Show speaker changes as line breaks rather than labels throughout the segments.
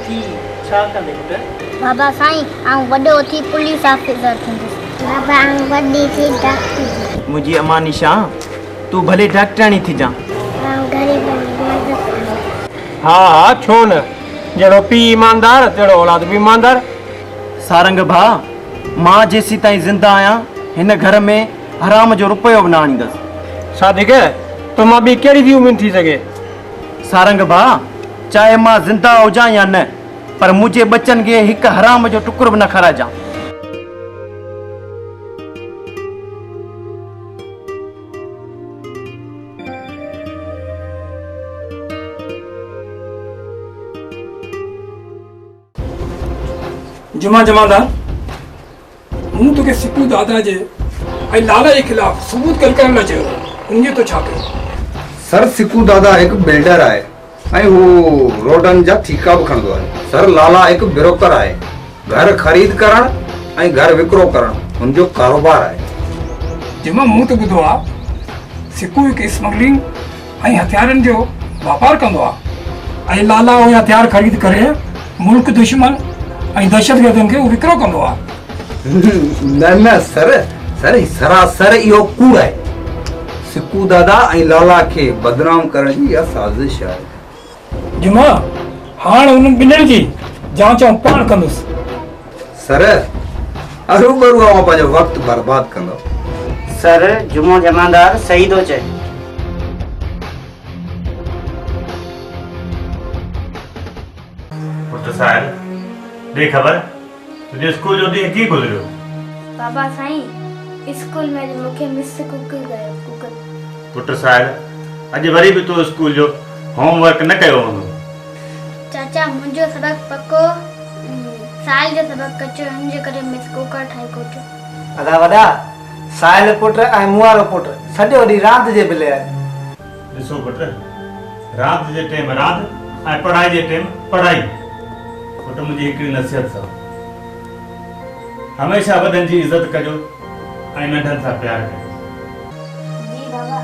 थी छा कंदे पुट?
बाबा साईं आऊं वॾो थी पुलिस ऑफिसर थींदुसि। बाबा आऊं वॾी थी डॉक्टर।
मुंहिंजी अम्मा निशा तूं भले डॉक्टराणी थी जा।
आऊं ग़रीबनि जी मदद कंदुसि।
हा हा छो न, जहिड़ो पीउ ईमानदार तहिड़ो औलाद बि ईमानदार।
सारंग भाउ, मां जेसीं ताईं ज़िंदा आहियां हिन घर में हराम जो रुपयो बि न आणींदसि।
सादिक तो मां ॿी कहिड़ी बि उमेद थी सघे।
सारंग भाउ, चाहे मां ज़िंदा हुजां या न, पर मुंहिंजे बचनि खे हिकु हराम जो टुकुर बि न खाराइजां।
जुमा जमादार मूं तोखे सिकू दादा जे ऐं लाला जे खिलाफ़ सबूत करण लाइ चयो, उनजे तो छा कयो?
सर सिकू दादा हिकु बिल्डर आहे ऐं हू रोडनि जा ठीका बि खणंदो आहे। सर लाला हिकु ब्रोकर आहे, घर ख़रीद करण ऐं घर विकिरो करण हुनजो कारोबार आहे।
जुमा मूं त ॿुधो आहे सिकू हिकु स्मगलिंग ऐं हथियारनि जो वापारु कंदो आहे ऐं लाला उहे हथियार ख़रीद करे मुल्क दुश्मन ऐं दहशतगर्दनि खे विकिरो कंदो आहे।
न न सर, सरासर इहो कूड़ आहे। सिकू दादा ऐं लाला खे बदनाम करण जी इहा साज़िश आहे।
जुमा हाणे उन्हनि ॿिन्हिनि जी जांच पाण कंदुसि।
सर हरूभरू मां पंहिंजो वक़्तु बर्बाद कंदो।
सर जुमो जमादार सही थो चए।
पुट साहिब दे खबर तुझे स्कूल जो ॾींहुं कीअं गुज़रियो?
बाबा साईं स्कूल में मूंखे मिस कुकर कयो कुकर।
पुट साहिब अॼु वरी बि तो स्कूल जो होमवर्क न कयो हूंदो।
चाचा मुंहिंजो सबक पको साल जो सबक कचो हिनजे करे मिस कुकर ठाही कोठो।
अदा वॾा साहिल पुट ऐं मूं वारो पुट सॼो ॾींहुं रांदि जे बिले आहे।
ॾिसो पुट, रांदि जे टाइम रांदि ऐं पढ़ाई जे टाइम पढ़ाई। पुट मुंहिंजी हिकिड़ी नसीहत अथव, हमेशह वॾनि जी इज़त कजो ऐं नंढनि सां प्यार कजो।
जी बाबा।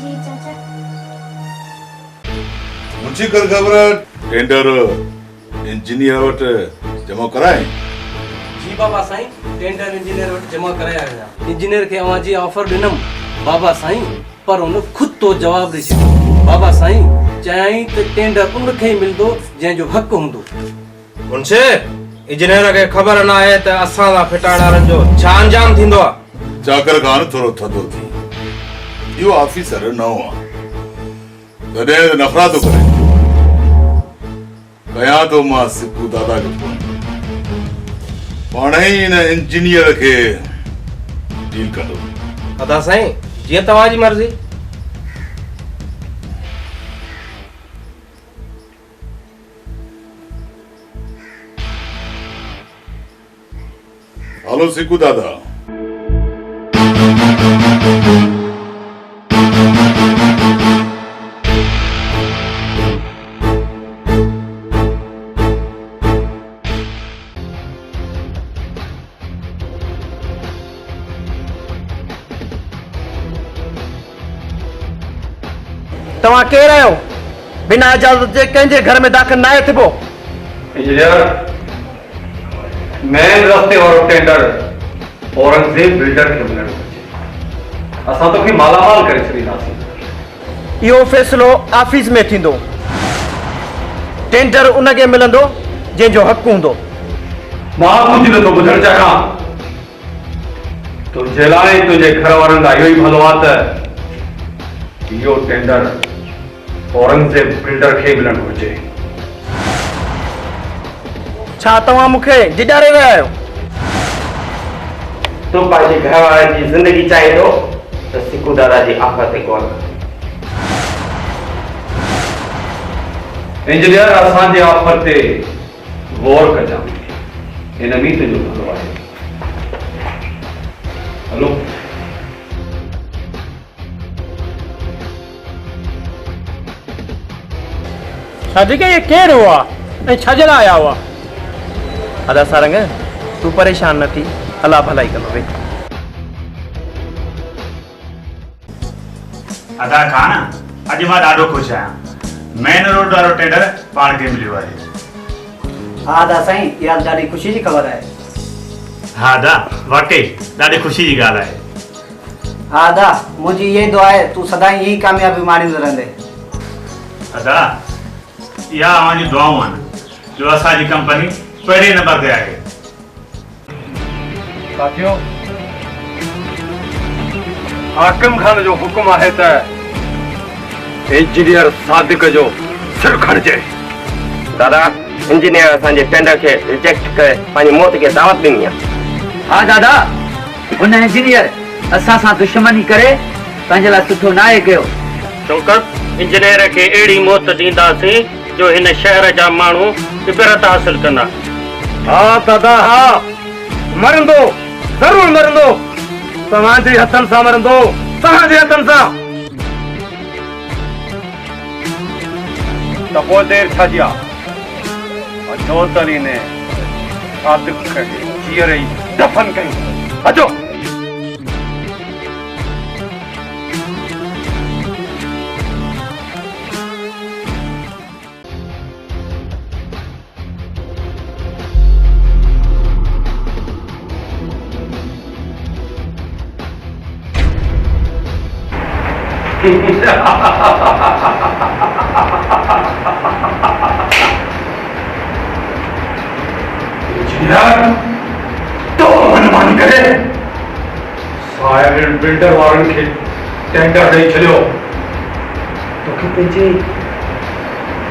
जी चाचा।
मुझे कर खबर टेंडर इंजीनियर वटि जमा कराए।
जी बाबा साईं, टेंडर इंजीनियर वटि जमा कराया आहियां। इंजीनियर खे अवां जी ऑफर ॾिनमि बाबा साईं, पर उन ख़ुदि तो जवाब ॾेई छॾियो। बाबा साईं चयाईं त टेंडर उनखे ई मिलंदो जंहिंजो हक़ हूंदो।
मुंशे इंजीनियर खे ख़बर न आहे त असां सां फिटाइण वारनि जो छा अंजाम थींदो आहे।
चाकर खान थोरो थधो थी, इहो ऑफिसर नओं आहे, तॾहिं नफ़रा थो करे। कयां थो मां सिकू दादा जो फोन, पाण ई हिन इंजीनियर खे डील कंदो।
अदा साईं जीअं तव्हांजी मर्ज़ी।
हेलो सिकू दादा।
तव्हां केरु आहियो? बिना इजाज़त जे कंहिंजे घर में दाख़िल न आहे थिबो।
इंजीनियर मेन रस्ते वारो टेंडर औरंगज़ेब बिल्डर खे मिलणु घुरिजे। असां तोखे मालामाल करे छॾींदासीं।
इहो फ़ैसिलो ऑफिस में थींदो। टेंडर उनखे मिलंदो जंहिंजो हक़ हूंदो।
मां कुझु नथो ॿुधणु चाहियां। तुंहिंजे लाइ तुंहिंजे घर वारनि लाइ इहो ई भलो आहे त इहो टेंडर औरंगज़ेब बिल्डर खे मिलणु घुरिजे।
छा तव्हां मूंखे डिॼारे रहिया आहियो?
तूं पंहिंजे घर वारनि जी ज़िंदगी चाहे थो त सिकू दादा जी आफ़त ते गौर कर।
इंजीनियर असांजे ऑफर ते गौर कजां, हिन में तुंहिंजो भलो आहे। हलो
शादी के ये केरु हुआ ऐं छा जे लाइ आया हुआ?
अदा सारंग तूं परेशान न थी, अलाह भलाई कंदो। वे
अदा खान अॼु मां ॾाढो ख़ुशि आहियां। मेन रोड वारो टेंडर पाण खे मिलियो आहे।
हा दा साईं, इहा ॾाढी ख़ुशी जी ख़बर आहे।
हा दा, वाकई ॾाढी ख़ुशी जी ॻाल्हि आहे।
हा दा, मुंहिंजी इहा दुआ आहे तूं सदाईं हीअ कामयाबी माणींदो रहंदे।
अदा, इहा अव्हांजी दुआऊं आहिनि जो असांजी कंपनी पहिरें नंबर ते आहे।
साथियों, हाकिम खान जो हुकुम आहे त इंजीनियर सादिक जो सिर खणिजे।
दादा, इंजीनियर असांजे टेंडर खे रिजेक्ट करे पंहिंजी मौत खे दावत ॾिनी आहे।
हा दादा, हुन इंजीनियर असां सां दुश्मनी करे पंहिंजे लाइ सुठो न आहे कयो।
शौकत, इंजीनियर खे अहिड़ी मौत ॾींदासीं जो हिन शहर जा माण्हू इबरत हासिल कंदा।
हा दादा, हा, मरंदो, ज़रूर मरंदो, तव्हांजे हथनि सां मरंदो, तव्हांजे हथनि सां। त पोइ देरि छा जी आहे? अचो तरीने सादिक खे जीअर ई दफ़न कयूं। अचो। तो मनमानी करे साइलेंट बिल्डर वारनि खे टेंडर ॾेई छॾियो। तोखे पंहिंजे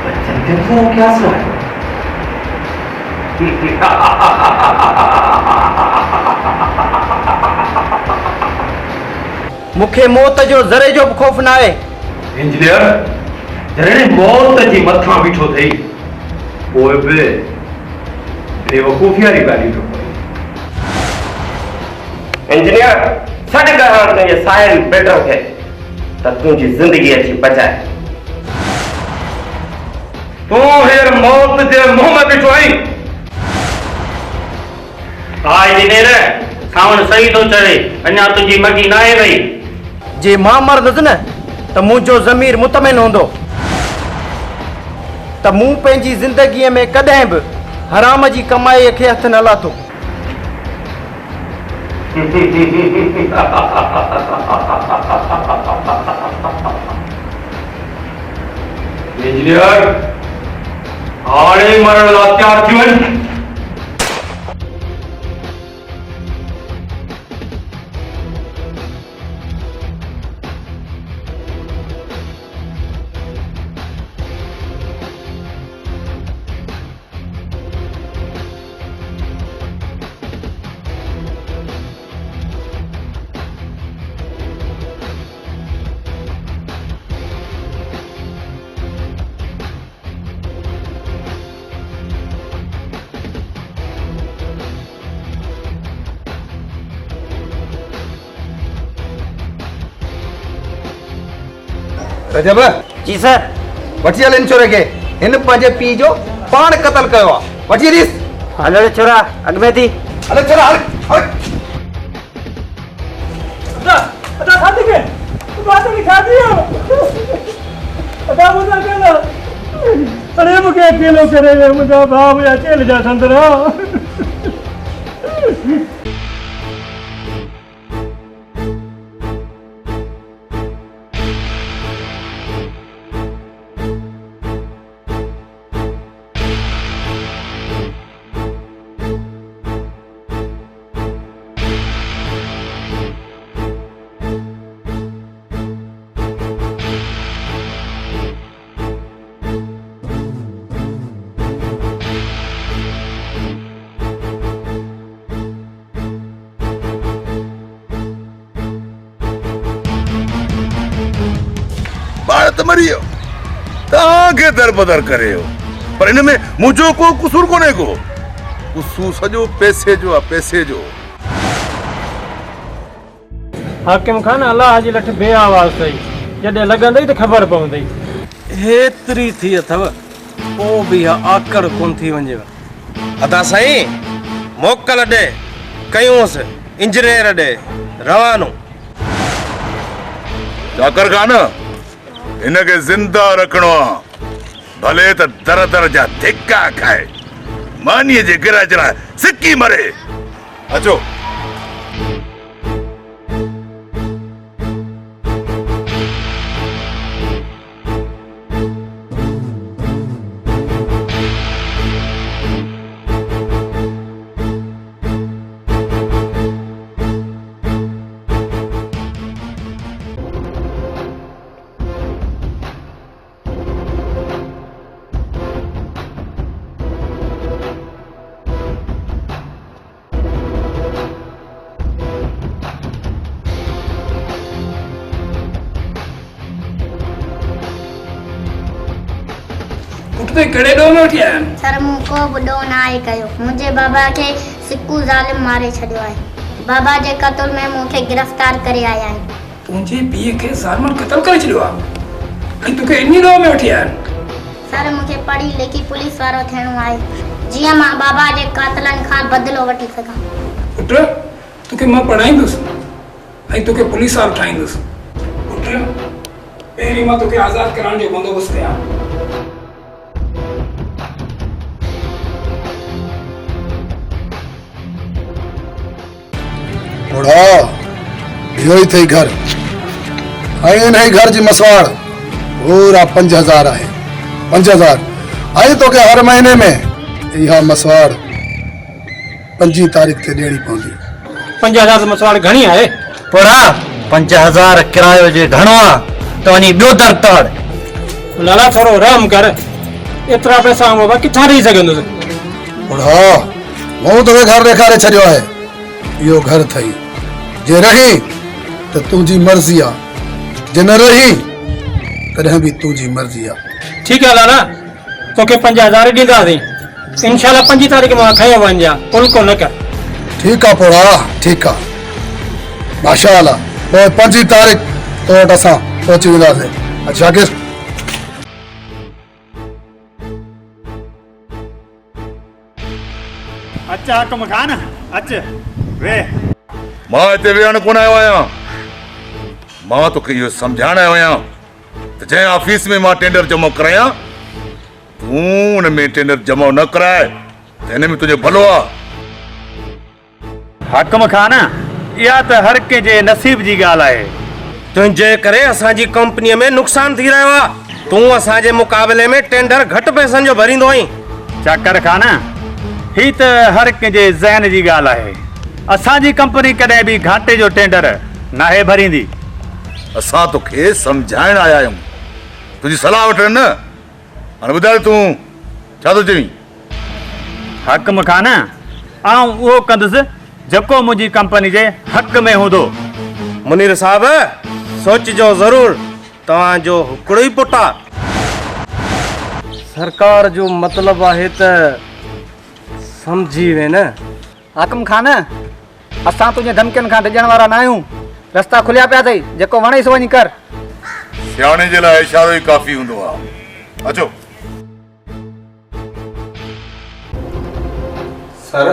बच्चन ते क्या सुनायो?
मूंखे मौत जो ज़रे जो बि ख़ौफ़ न आहे।
इंजीनियर जॾहिं मौत जी मथां बीठो थई पोइ बि बेवकूफ़ी वारी ॻाल्हियूं थो करे।
इंजीनियर, छॾ करणु तुंहिंजे साइलेंट बिल्डर खे त तुंहिंजी ज़िंदगी अची बचाए।
तूं हींअर मौत जे मुंहं में बीठो आहीं।
हा इंजीनियर, सावण सही थो चवे, अञा तुंहिंजी मगी न आहे वई।
जे मां मरंदुसि न त मुंहिंजो ज़मीर मुतमिन हूंदो त मूं पंहिंजी ज़िंदगीअ में कॾहिं बि हराम जी कमाईअ खे हथ न लाथो।
इंजीनियर, हाणे मरण लाइ तयार थी वञ।
रजब
जी सर।
वठी हल इन छोरे खे, हिन पंहिंजे पीउ जो पाण क़तल कयो आहे। वठी हलीस।
हलो छोरा, अॻ में थी।
हल छोरा, हल हल।
अरे मूंखे अकेलो करे मुंहिंजा भाउ मुंहिंजा जेल जा संदरा।
त मरी वियो, तव्हांखे दर बदर करे हो, पर हिन में मुंहिंजो को कसूर कोन्हे को। कसूर सॼो पैसे जो आहे, पैसे जो।
हाकिम खान अलाह जी लठ बे आवाज़ अथई, जॾहिं लॻंदई त ख़बर पवंदई।
हेतिरी थी अथव पोइ बि आकड़ कोन थी वञेव।
अदा साईं, मोकल ॾे कयूंसि इंजीनियर ॾे रवानो।
जाकर खान, हिनखे ज़िंदा रखणो आहे। भले त दर दर जा धिक्का खाए, मानीअ जे गिर जरा सिकी मरे। अचो।
पुटते कड़े डो में उठिया
सर मूं को बुॾो न आहे कयो। मुंहिंजे बाबा खे सिकू ज़ालिम मारे छॾियो आहे। बाबा जे क़त्ल में मूंखे गिरफ़्तार करे आया आहिनि।
तुंहिंजे पीउ खे ज़ालिमनि क़त्ल करे छॾियो आहे ऐं तोखे इन डो में उठिया
सर मूंखे पढ़ी लिखी पुलिस वारो थियणो आहे, जीअं मां बाबा जे कातलनि खां बदिलो वठी सघां।
पुट तोखे मां पढ़ाईंदुसि ऐं तोखे पुलिस वारो ठाहींदुसि। पुट पहिरीं मां तोखे आज़ादु कराइण जो बंदोबस्तु कयां।
बुढ़ा इहो ई अथई घर ऐं इन घर जी मसवाड़ पूरा 5000 आहे। 5000 ऐं तोखे हर महीने में इहा मसवाड़ 5 तारीख़ ते ॾियणी पवंदी।
5000 मसवाड़ घणी आहे?
पुड़ा 5000 किरायो जे घणो आहे त वञी ॿियो दर तड़।
लाला थोरो रहम कर, एतिरा पैसा बाबा किथां ॾेई सघंदुसि?
बुढ़ा मूं तोखे घर ॾेखारे छॾियो आहे। इहो घर अथई, जे रही त तुंहिंजी मर्ज़ी आहे, जे न रही तॾहिं बि तुंहिंजी मर्ज़ी आहे।
ठीकु आहे लाला, तोखे 5000 ॾींदासीं। इंशाल्लाह 5 तारीख़ मां खयो वञा, उल्को न कर।
ठीकु आहे पुड़ा, ठीकु आहे, माशाअल्लाह। पोइ 5 तारीख़ तो वटि असां पहुची वेंदासीं। अच्छा के
अच्छा हकम खान अच वे।
मां हिते वेहण कोन आयो आहियां, मां तोखे इहो सम्झाइण आयो आहियां त जंहिं ऑफिस में मां टेंडर जमा करायां तूं हुन में टेंडर जमा न कराए त हिन में तुंहिंजो भलो आहे।
हकम खान इहा त हर कंहिंजे नसीब जी ॻाल्हि आहे।
तुंहिंजे करे असांजी कंपनीअ में नुक़सान थी रहियो आहे। तूं असांजे मुक़ाबले में टेंडर घटि पैसनि जो भरींदो आहीं।
चकर खान ही त हर कंहिंजे ज़हन जी ॻाल्हि आहे। असांजी कंपनी कॾहिं बि घाटे जो टेंडर नाहे भरींदी।
असां तोखे सम्झाइण आया आहियूं, तुंहिंजी सलाह वठण न। हाणे ॿुधाए तूं छा थो चवीं?
हकम खान आउं उहो कंदुसि जेको मुंहिंजी कंपनी जे हक़ में हूंदो।
मुनीर साहब सोचिजो ज़रूर, तव्हांजो हिकिड़ो ई पुटु आहे। सरकार जो मतिलबु आहे त समझी वे न।
हाकिम खान असां तुंहिंजे धमकियुनि खां डिॼण वारा न आहियूं। रस्ता खुलिया पिया अथई, जेको वणे सो वञी कर।
सियाणे जे लाइ इशारो ई काफ़ी हूंदो आहे। अचो।
सर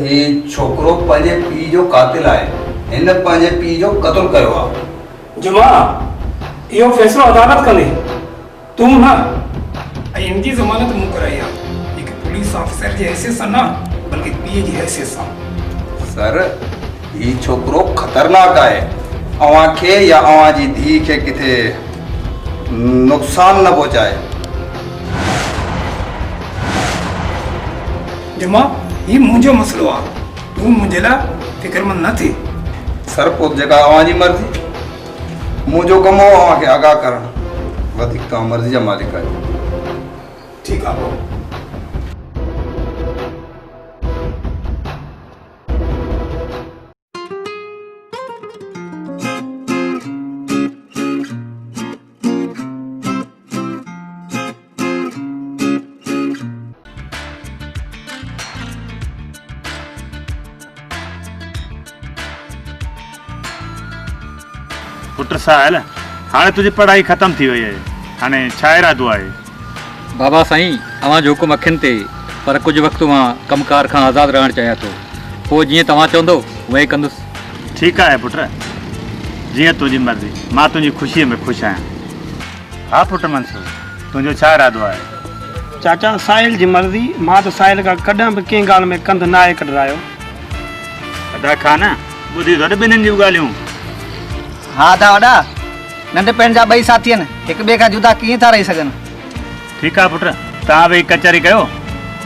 ही छोकिरो पंहिंजे पीउ जो कातिल आहे। हिन पंहिंजे पीउ जो क़त्ल कयो आहे।
जुमा इहो फ़ैसिलो अदालत कंदी, तूं न। ऐं हिन जी ज़मानत मूं कराई आहे, हिकु पुलिस ऑफिसर जी हैसियत सां न, बल्कि पीउ जी हैसियत सां।
सर ही छोकिरो ख़तरनाक आहे। अव्हां खे या अव्हां जी धीउ खे किथे नुक़सान न पहुचाए।
जुमा ही मुंहिंजो मसइलो आहे, तूं मुंहिंजे लाइ फिक्रमंद न थी।
सर पोइ जेका अव्हां जी मर्ज़ी, मुंहिंजो कमु हो अव्हां खे आगाह करणु, वधीक तव्हां मर्ज़ी जा मालिक आहियो।
ठीकु आहे पोइ।
पुट साहिल हाणे तुंहिंजी पढ़ाई ख़तम थी वई आहे, हाणे छा इरादो आहे?
बाबा साईं अवां जो हुकुम अखियुनि ते, पर कुझु वक़्तु मां कमकार खां आज़ादु रहणु चाहियां थो। पोइ जीअं तव्हां चवंदो उहो ई कंदुसि।
ठीकु आहे पुट, जीअं तुंहिंजी मर्ज़ी। मां तुंहिंजी ख़ुशीअ में ख़ुशि आहियां। हा पुट मंसूर, तुंहिंजो छा इरादो आहे?
चाचा साहिल जी मर्ज़ी, मां त साहिल खां कॾहिं बि कंहिं ॻाल्हि में कंध न आहे कढायो।
अदा खान ॿुधी थो ॿिन्हिनि जूं ॻाल्हियूं।
हा ता वॾा, नंढपण जा ॿई साथी आहिनि, हिक ॿिए खां जुदा कीअं था रही सघनि।
ठीकु आहे पुट, तव्हां वेही कचहरी कयो,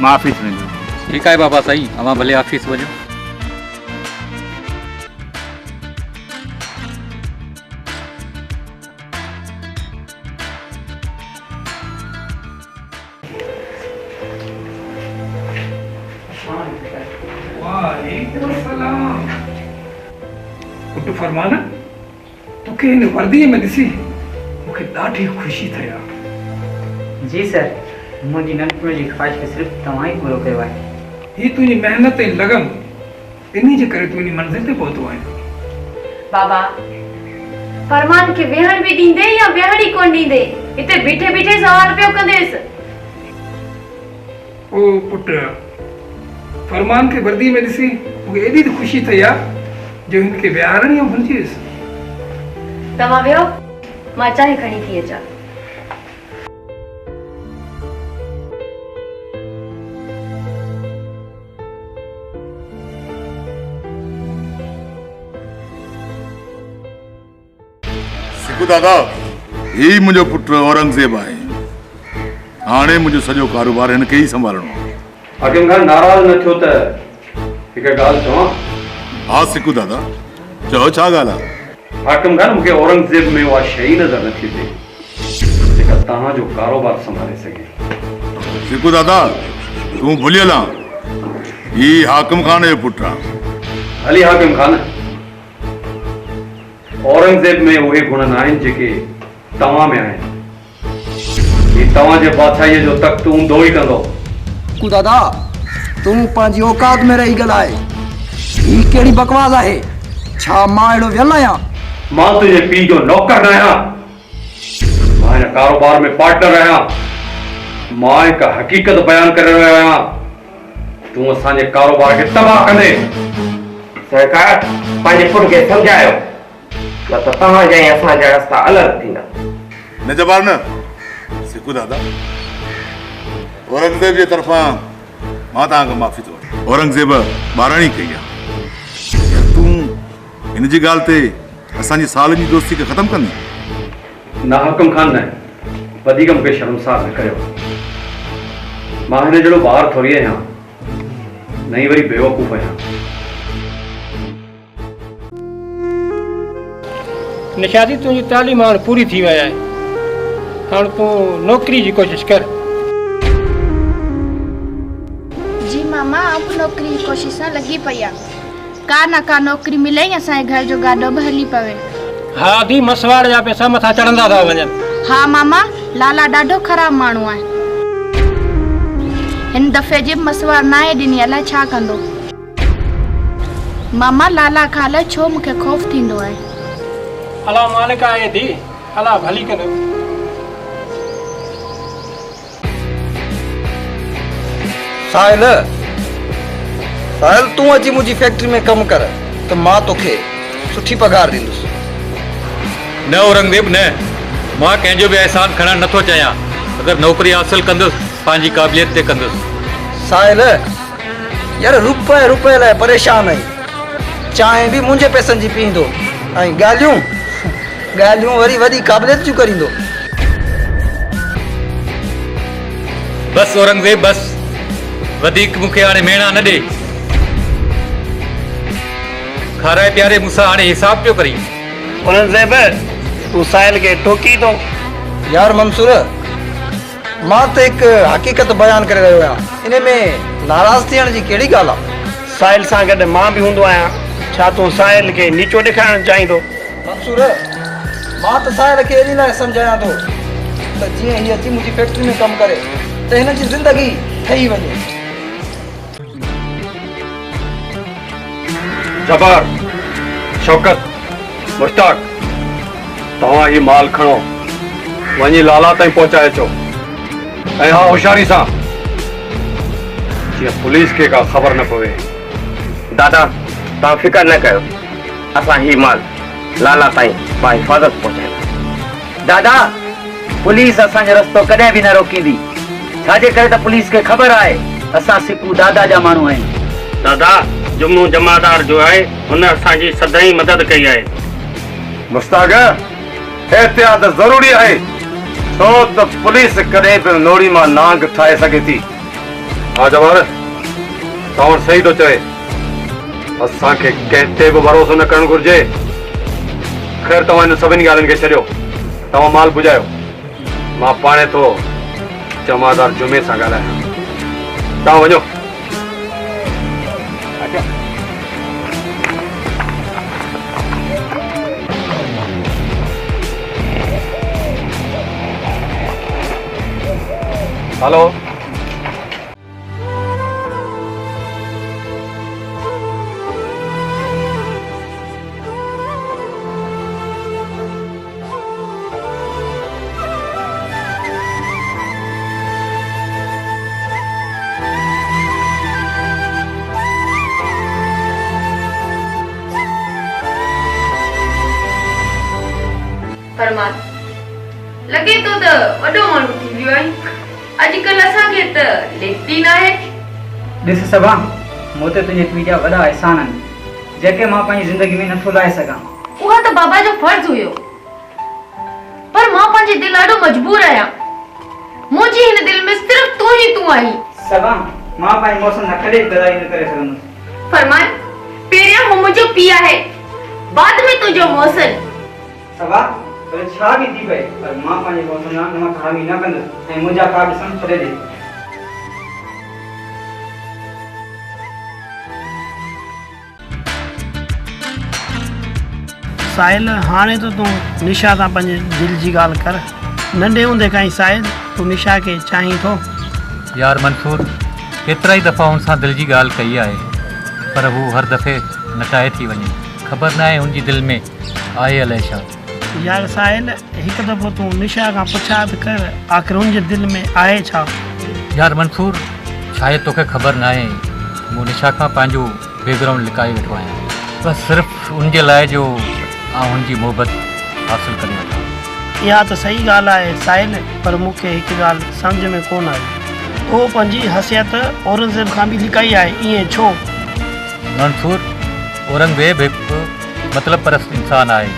मां ऑफिस वेंदुमि।
ठीकु आहे बाबा साईं, अवां भले ऑफिस वञो।
पुट फरमान, तोखे हिन वर्दीअ में ॾिसी मूंखे ॾाढी ख़ुशी थी आहे।
जी सर, मुंहिंजी नंढपण जी ख़्वाहिश खे सिर्फ़ु तव्हां ई पूरो कयो आहे।
ही तुंहिंजी महिनत ऐं लगन, इन्ही जे करे तूं इन मंज़िल ते पहुतो आहीं।
बाबा, फरमान खे वेहण बि ॾींदे या वेहण ई कोन ॾींदे? हिते बीठे बीठे सवाल पियो कंदेसि।
ओ पुट, फरमान खे वर्दी में ॾिसी मूंखे एॾी त ख़ुशी थी आहे जो हिनखे विहारण ई भुलिजी वियुसि।
तव्हां वियो, मां चांहि खणी थी अचां।
सिकू दादा, ही मुंहिंजो पुटु औरंगज़ेब आहे। हाणे मुंहिंजो सॼो कारोबार हिनखे ई संभालणो आहे।
हाकिम खान नाराज़ न थियो त हिकु ॻाल्हि चवां?
हा सिकू दादा, चओ छा ॻाल्हि आहे?
हाकिम खान, मूंखे औरंगज़ेब में उहा शइ नज़र नथी अचे जेका तव्हांजो कारोबार संभाले सघे।
सिकू दादा, तूं भुलियल आहे, ही हाकिम खान जो पुटु आहे।
हली हाकिम खान, औरंगज़ेब में उहे गुण न आहिनि जेके तव्हां में आहिनि। ही तव्हांजे बादशाहीअ जो तख़्त ऊंधो ई कंदो।
सिकू दादा, तूं पंहिंजी औकात में रही ॻाल्हाए। ही कहिड़ी बकवास आहे? छा मां अहिड़ो वियल आहियां?
मां तुंहिंजे पीउ जो नौकर न आहियां, मां हिन कारोबार में पार्टनर आहियां। मां हिकु हक़ीक़त बयानु करे रहियो आहियां। तूं असांजे कारोबार खे तबाह कंदे।
सरकार, पंहिंजे पुट खे सम्झायो, न त तव्हांजा ऐं असांजा रस्ता अलॻि थींदा।
न जबार न सिकू दादा, औरंगज़ेब जे तरफ़ां मां तव्हांखे माफ़ी थो वठां। औरंगज़ेब ॿारणी कई आहे। तूं हिन जी ॻाल्हि ते असांजी सालनि जी दोस्ती खे ख़तमु कंदी?
न हाकिम खान, न वधीक मूंखे शर्मसार न कयो। मां हिन जहिड़ो ॿार थोरी आहियां, न ई वरी बेवकूफ़ आहियां।
निशादी, तुंहिंजी तालीम हाणे पूरी थी वई आहे, हाणे तूं नौकिरी जी कोशिशि कर।
जी मामा, अब नौकरी जी कोशिश सां लगी पई आहे। का न का नौकरी मिले ई असांजे घर जो गाॾो बि हली पवे।
हा दी, मसवाड़ जा पैसा मथां चढ़ंदा था वञनि।
हा मामा, लाला ॾाढो ख़राब माण्हू आहे। हिन दफ़े जी मसवाड़ नाहे ॾिनी, अलाए छा कंदो। मामा, लाला खां अलाए छो मूंखे ख़ौफ़ थींदो आहे।
अला मालिक आहे दी, अला भली कंदो।
साहिल, तूं अची मुंहिंजी फैक्ट्री में कमु कर त मां तोखे सुठी पघार ॾींदुसि।
न औरंगज़ेब न, मां कंहिंजो बि एहसान खणणु नथो चाहियां। अगरि नौकरी हासिल कंदुसि, पंहिंजी क़ाबिलियत ते कंदुसि।
साहिल, यार रुपए रुपए लाइ परेशान आहीं। चांहि बि मुंहिंजे पैसनि जी पीअंदो ऐं ॻाल्हियूं वरी वॾी क़ाबिलियत जूं करींदो।
बस औरंगज़ेब, बस वधीक मूंखे हाणे मेणा न ॾे। खाराए प्यारे मूंसां हाणे हिसाब पियो करी।
औरंगज़ेब, तूं साहिल खे टोकी थो।
यार मंसूर, मां त हिकु हक़ीक़त बयानु करे रहियो आहियां, इन में नाराज़ थियण जी कहिड़ी ॻाल्हि आहे?
साहिल सां गॾु मां बि हूंदो आहियां। छा तूं साहिल खे नीचो ॾेखारणु चाहींदो?
मंसूर, मां त साहिल खे इन लाइ सम्झायां थो त जीअं हीअ अची मुंहिंजी फैक्ट्री में कमु करे त हिन जी ज़िंदगी ठही वञे।
जबार, शौकत, मुश्ताक, तव्हां ही माल खणो, वञी लाला ताईं पहुचाए अचो। ऐं हा, होशियारी सां, जीअं पुलिस खे का ख़बर न पवे।
दादा, तव्हां फिकर न कयो, असां ही माल लाला ताईं हिफ़ाज़त पहुचायूं।
दादा, पुलिस असांजो रस्तो कॾहिं बि न रोकींदी। छाजे करे त पुलिस खे ख़बर आहे असां सिकू दादा जा माण्हू आहियूं।
दादा जुम्मू जमादार जो आहे हुन असांजी सदाई मदद कई आहे।
मुस्ताक एहतियात ज़रूरी आहे छो त पुलिस कॾहिं बि नोड़ी मां नांग ठाहे सघे थी। हा जवान तव्हां सही थो चए असांखे कंहिं ते बि भरोसो न करणु घुर्जे। ख़ैर तव्हां हिन सभिनी ॻाल्हियुनि खे छॾियो तव्हां माल पुॼायो मां पाणे थो जमादार जुमे सां ॻाल्हायां। तव्हां वञो। हेलो
फरमान लगे तो त वॾो माण्हू थी वियो आहे। अॼुकल्ह असांखे त लिखती न आहे।
ॾिस सभा मूं ते तुंहिंजे पीउ जा वॾा एहसान आहिनि जेके मां पंहिंजी ज़िंदगी में नथो लाहे सघां।
उहा त बाबा जो फर्ज़ हुयो पर मां पंहिंजे दिलि ॾाढो मजबूर आहियां। मुंहिंजी हिन दिलि में सिर्फ़ तूं ई तूं आहीं।
सभा मां पंहिंजी मौसम न कॾहिं गदाई न करे सघंदुसि।
फरमान पहिरियां हू मुंहिंजो पीउ आहे बाद में तुंहिंजो मौसन।
सभा पर छा बि थी पए पर मां पंहिंजे मौसम ना न हामी न कंदुसि ऐं मुंहिंजा ख्वाब ॾिसण छॾे ॾे।
साहिल हाणे तो तूं निशा सां पंहिंजे दिलि जी ॻाल्हि कर। नंढे हूंदे खां ई साहिल तूं निशा खे चाहीं थो।
यार मंसूर केतिरा ई दफ़ा हुन सां दिलि जी ॻाल्हि कई आहे पर हू हर दफ़े नटाए थी वञे। ख़बर न आहे हुनजी दिलि में आहे अलाए छा।
यार साहिल हिकु दफ़ो तूं निशा खां पुछा त कर आख़िर हुनजे दिलि में आहे छा।
यार मंसूर शायदि तोखे ख़बर न आहे मूं निशा खां पंहिंजो बैकग्राउंड लिकाए वेठो आहियां बसि सिर्फ़ु उनजे लाइ जो आउं हुनजी मोहबत हासिलु करे वठां।
इहा त सही ॻाल्हि आहे साहिल पर मूंखे हिकु ॻाल्हि सम्झ में कोन आई। तो पंहिंजी हैसियत औरंगज़ेब खां बि लिकाई आहे ईअं छो।
मंसूर औरंगज़ेब हिकु मतिलब परस्त इंसानु आहे।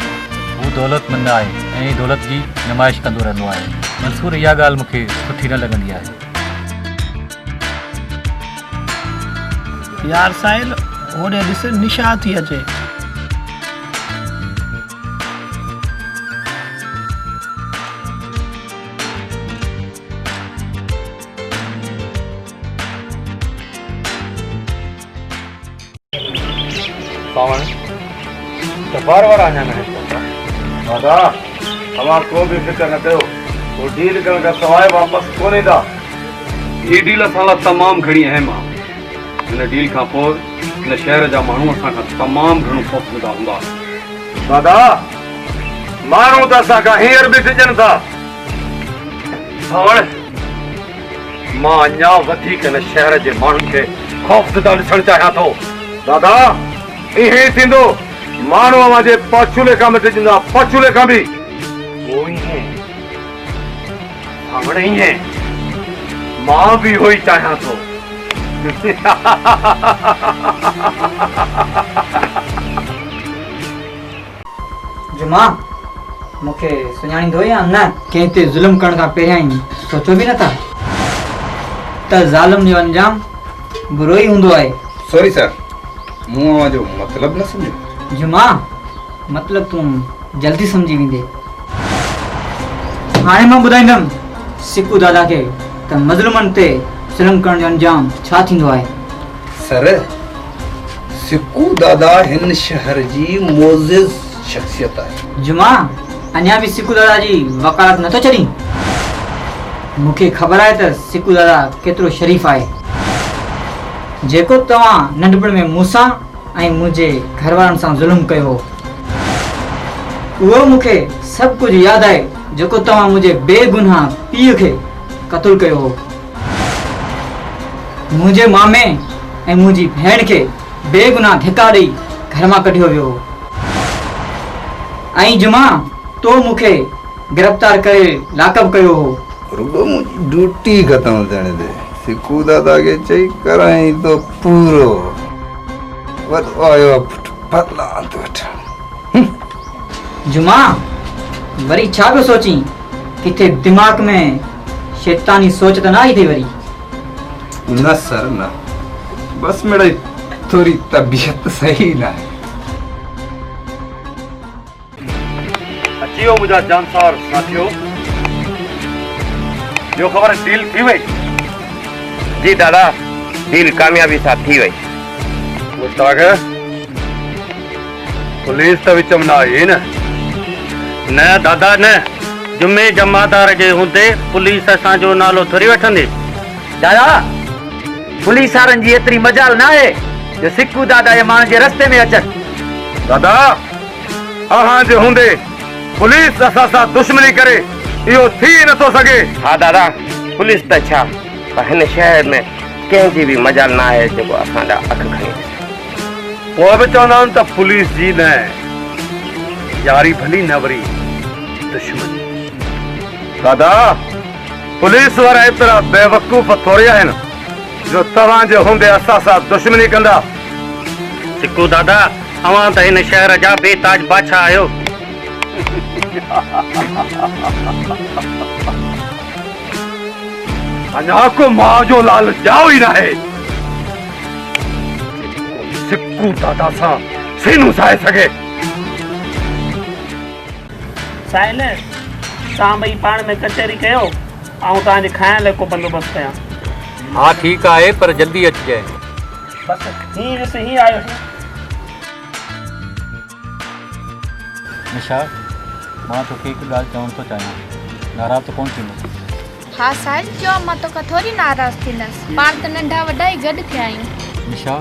हू दौलतमंद आहे ऐं दौलत जी नुमाइश कंदो रहंदो आहे। मंसूर इहा ॻाल्हि मूंखे सुठी न लॻंदी आहे।
यार साहिल होॾे ॾिस निशा थी अचे।
बार बार आना है दादा तव्हां को बि फिक्र न कयो वो डील करण खां सवाइ वापसि कोन्हे था। हीअ डील असां लाइ तमामु घणी अहम आहे। हिन डील खां पोइ हिन शहर जा माण्हू असां खां तमामु घणो ख़ौफ़ज़दा हूंदा। दादा माण्हू त असां खां हींअर बि डिॼनि था। मां अञा वधीक हिन शहर जे माण्हुनि खे ख़ौफ़ज़दा ॾिसणु चाहियां थो। दादा इहे ई थींदो माण्हू अवांजे पछुले खां बि डिॼंदा पछुले खां बि। सामणे ई है मां भी हो ही चाहियां थो।
जुमा मूंखे सुञाणींदो या न कंहिं ते ज़ुल्म करण खां पहिरियां ई सोचो बि नथा त ज़ालिम जो अंजाम बुरो ई हूंदो आहे।
सॉरी सर मूं जो मतलब न समझो।
जुमा मतलब तूं जल्दी समझी वेंदे। हाणे मां ॿुधाईंदुमि सिकू दादा खे त मज़लूमनि ते ज़ुल्म करण जो अंजाम छा थींदो आहे।
सर सिकू दादा हिन शहर जी मोज़िज़ शख्सियत आहे।
जुमा अञा बि सिकू दादा जी वकालत नथो छॾी। मूंखे ख़बर आहे त सिकू दादा केतिरो शरीफ़ आहे। जेको तव्हां नंढपण में मूंसां ऐं मुंहिंजे घरवारनि सां ज़ुल्म कयो उहो मूंखे सभु कुझु यादि आहे। जेको तव्हां मुंहिंजे बेगुनाह पीउ खे क़तल कयो हो। मुंहिंजे मामे ऐं मुंहिंजी भेण खे बेगुनाह धिका ॾेई घर मां कढियो वियो। ऐं जुमा तो मूंखे गिरफ्तार करे लाकअप कयो हो।
रुगो मुंहिंजी ड्यूटी ख़त्म थियण दे। सिकू दादा खे चई कराई तो पूरो वॾो आयो आहे फुटपाथ लांत वठण।
जुमा वरी छा पियो सोची? किथे दिमाग़ में शैतानी सोच त न आई थी वरी?
न सर न, बस मेरी थोड़ी तबीयत सही ना है।
अचियो मुझा जानसार साथियों, जो खबर डील थी वही?
जी दादा, डील कामयाबी सां थी वई।
मुश्ताक पुलिस त विच में न आई न?
न दादा न, जुमे जमादार जे हूंदे पुलिस असांजो नालो थोरी वठंदी।
दादा पुलिस वारनि जी एतिरी मजाल न आहे जो सिकू दादा जे माण्हुनि जे रस्ते में अचनि।
दादा अहां जे हूंदे पुलिस असां सां दुश्मनी करे इहो थी नथो सघे।
हाँ दादा, पुलिस त छा पर हिन शहर में कंहिंजी बि मजाल न आहे जेको असांजा अख खणी।
पोइ बि चवंदा आहिनि त पुलिस जी न यारी भली न वरी दुश्मनी। दादा पुलिस वारा एतिरा बेवकूफ़ थोरी आहिनि जो तव्हांजे हूंदे असां सां दुश्मनी कंदा।
सिकू दादा अवां त हिन शहर जा बेताज बादशाह आहियो।
अञा को मां जो लाल जाओ ई न आहे सिकू दादा सां सीनू साए सघे।
साहिल तव्हां ॿई पाण में कचहरी कयो, ऐं तव्हांजे खाइण लाइ को बंदोबस्तु कयां।
हाँ ठीकु आहे, पर जल्दी अचिजांइ।
बसि हीअं ॾिस हीअं आयो।
निशा मां तोखे हिकु ॻाल्हि चवणु थो चाहियां, नाराज़ त कोन थींदो?
हाँ साहिल चओ, मां तोखां थोरी नाराज़ थींदसि। पाण त नंढा वॾा ई गॾु थिया आहियूं।
निशा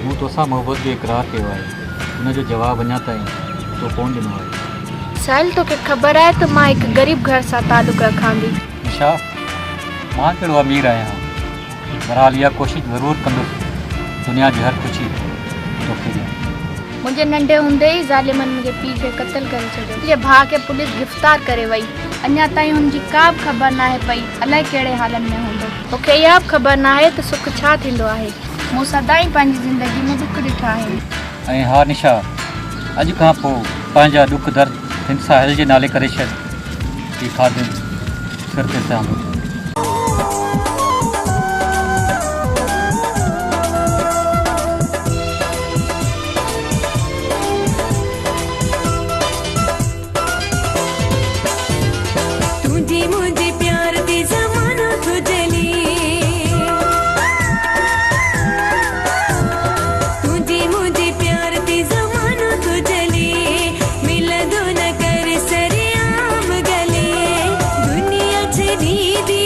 मूं तोसां मोहबत जो इक़रार कयो आहे, हुनजो जवाबु अञा ताईं तो कोन ॾिनो आहे।
साहिल तोखे ख़बर आहे त मां हिकु ग़रीब घर सां तालुक़ रखां थी।
निशा मां कहिड़ो अमीर आहियां, बहरहाल इहा कोशिशि ज़रूरु कंदुसि दुनिया जी हर ख़ुशी तोखे ॾियां।
मुंहिंजे नंढे हूंदे ई ज़ालिमनि मुंहिंजे पीउ खे क़त्ल करे छॾियो। मुंहिंजे भाउ खे पुलिस गिरफ़्तार करे वई। अञा ताईं हुनजी का बि ख़बर न आहे पई अलाए कहिड़े हालनि में हूंदो। मूंखे इहा बि ख़बर न आहे त सुख छा थींदो आहे। मूं सदाईं पंहिंजी ज़िंदगी में दुख ॾिठा आहिनि।
ऐं हा निशा, अॼु खां पोइ पंहिंजा दुख दर्द हिन साहिल जे नाले करे छॾ। ही खादिम सिर ते साम्हूं।
दीदी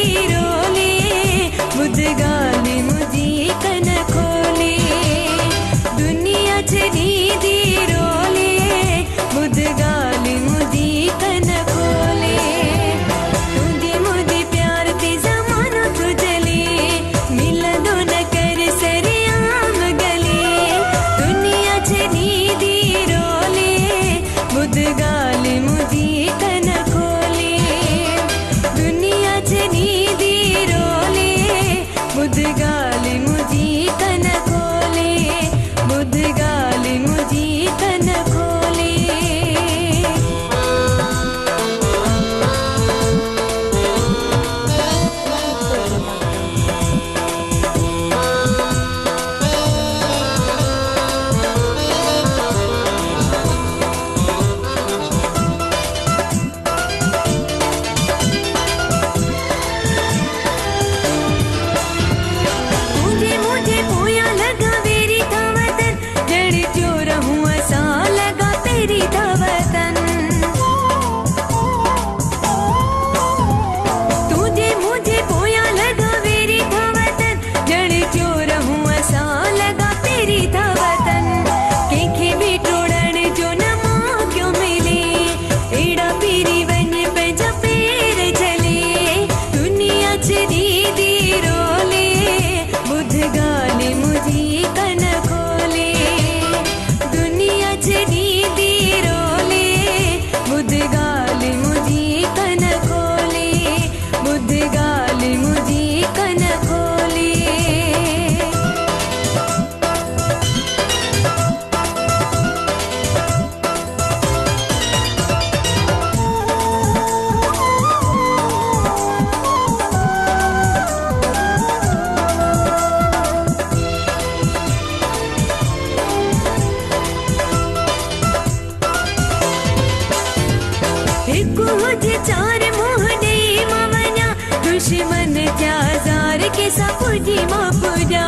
हिकु हुजे चार मोहने मवना दुश्मन क्या जार के सपुजी मपुजा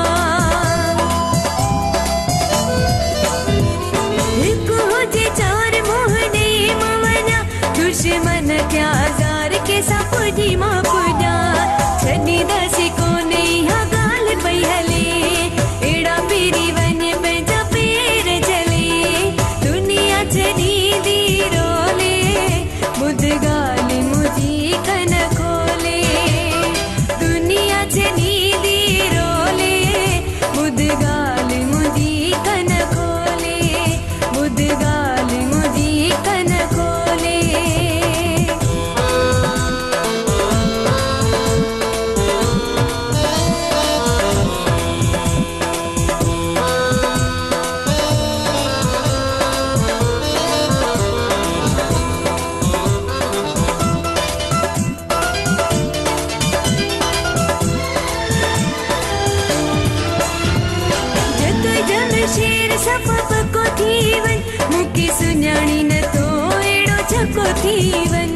हिकु हुजे चार मोहने मवना दुश्मन क्या जार के सपुजी मपुजा छनी दसी को नहीं हा गाल पई हले एड़ा पीरी वने पंहिंजा पेर चले दुनिया छनी दी रोले बुध गाली मुझी कन खोले दुनिया छनी दी रोले बुध गाली मुझी कन खोले बुध गाली मुझी कन खोले शेर सपप को थीवन मुकी सुञाणी न तो एड़ो छको थीवन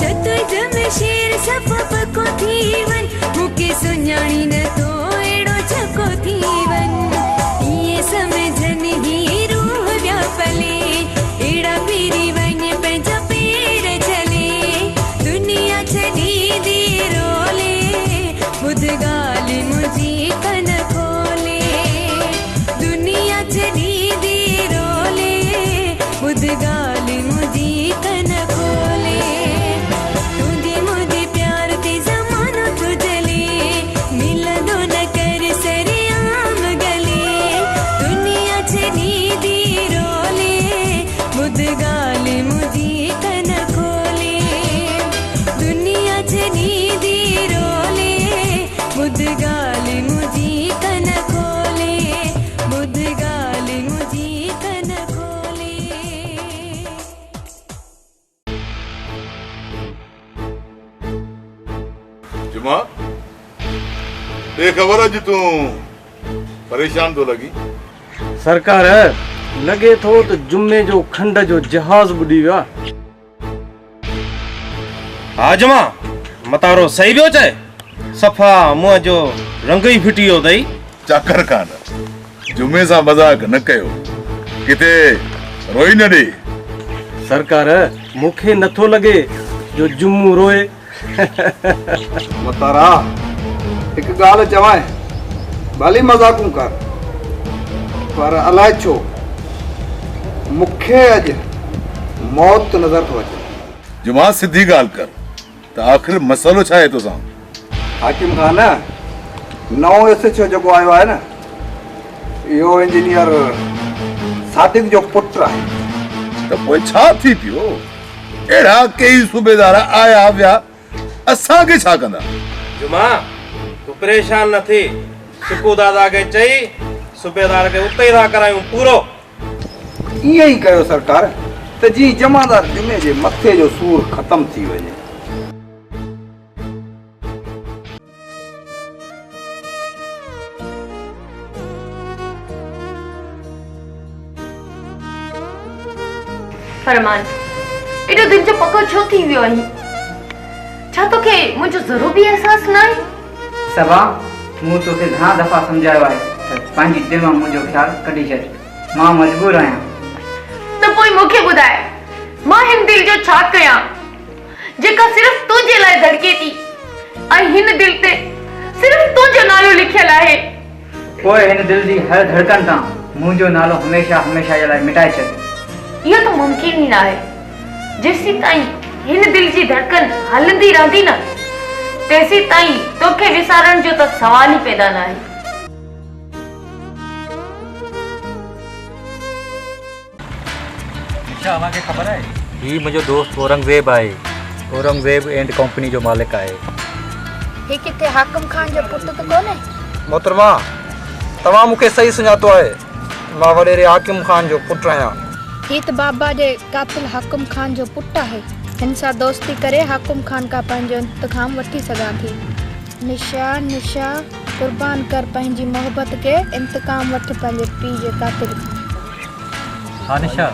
जतोय जम शेर सपप को थीवन मुकी सुञाणी न तो एड़ो छको थीवन ये समझन ही रूह व्यापले एड़ा पीरी वन पंहिंजा पेर चले दुनिया छॾी दी रोले बुध गाली मुझी कन खोले दुनिया छॾी दी रोले बुध गाली मुझी कन खोले तुझी मुझी प्यार ते ज़मानो तो जले मिलंदो न कर सरेआम गले दुनिया छॾी दी रोले बुध गाली मुझी कन खोले दुनिया छॾी दी रोले बुध गाली मुझी कन खोले बुध गाली मुझी कन खोले
जुमा ते ख़बर अॼु तूं परेशान तो लगी
सरकार लगे थो त जुमे जो खंड जो जहाज बुॾी वियो आहे
हा जमा मतारो सही पियो चए सफ़ा मुंहं जो रंग ई फिटी वियो अथई
चकर कान जुमे सां मज़ाक न कयो किथे रोई न ॾे
सरकार मूंखे नथो लॻे जो जुमो रोए
मतारा हिकु ॻाल्हि चवां भली मज़ाकूं कर पर अलाए छो मूंखे अॼु मौत नज़र थो अचे
जुमा सिधी ॻाल्हि कर त आख़िर मसइलो छा आहे तोसां
हाकिम खान नओं एसएचओ जेको आयो आहे न इहो इंजीनियर सादिक जो पुटु आहे
त पोइ छा थी पियो अहिड़ा कई सूबेदार आया विया असांखे छा कंदा
जुमा तूं परेशान न थी सिकू दादा खे चई सूबेदार खे उते ई था करायूं पूरो
ईअं ई कयो सरकार त जीअं जमादार जुमे जे मथे जो सूर ख़तम थी वञे
फरमान एॾो दिलि जो पको छो थी वियो आहीं छा तोखे मुंहिंजो ज़रो बि अहसास न आहे
सबा मूं तोखे घणा दफ़ा सम्झायो आहे त पंहिंजी दिलि मां मुंहिंजो ख़्यालु कढी छॾ मां मजबूर आहियां
त पोइ मूंखे ॿुधाए मां हिन दिलि जो छा कयां जेका सिर्फ़ तुंहिंजे लाइ धड़के थी ऐं हिन दिलि ते सिर्फ़ तुंहिंजो नालो लिखियल आहे
पोइ हिन दिलि जी हर धड़कन तां मुंहिंजो नालो हमेशह हमेशह जे लाइ मिटाए छॾ
इहो त मुमकिन ई न आहे जेसीं ताईं हिन दिलि जी धड़कन हलंदी रहंदी न तेसीं ताईं तोखे विसारण जो त सवाल ई पैदा न आहे
निशा अव्हांखे ख़बर आहे ही मुंहिंजो दोस्त औरंगज़ेब आहे औरंगज़ेब एंड कंपनी जो मालिक आहे
ही किथे हाकिम खान जो पुट त कोन्हे
मोहतरमा तव्हां मूंखे सही सुञातो आहे मां वॾेरे हाकिम खान जो पुटु आहियां
ही त बाबा जे कातिल हाकिम खान जो पुटु आहे हिन सां दोस्ती करे हाकिम खान खां पंहिंजो इंतकाम वठी सघां थी निशा निशा कुर्बान कर पंहिंजी मोहबत के इंतकाम वठ पंहिंजे पीउ जे कातिल खां
हाँ निशा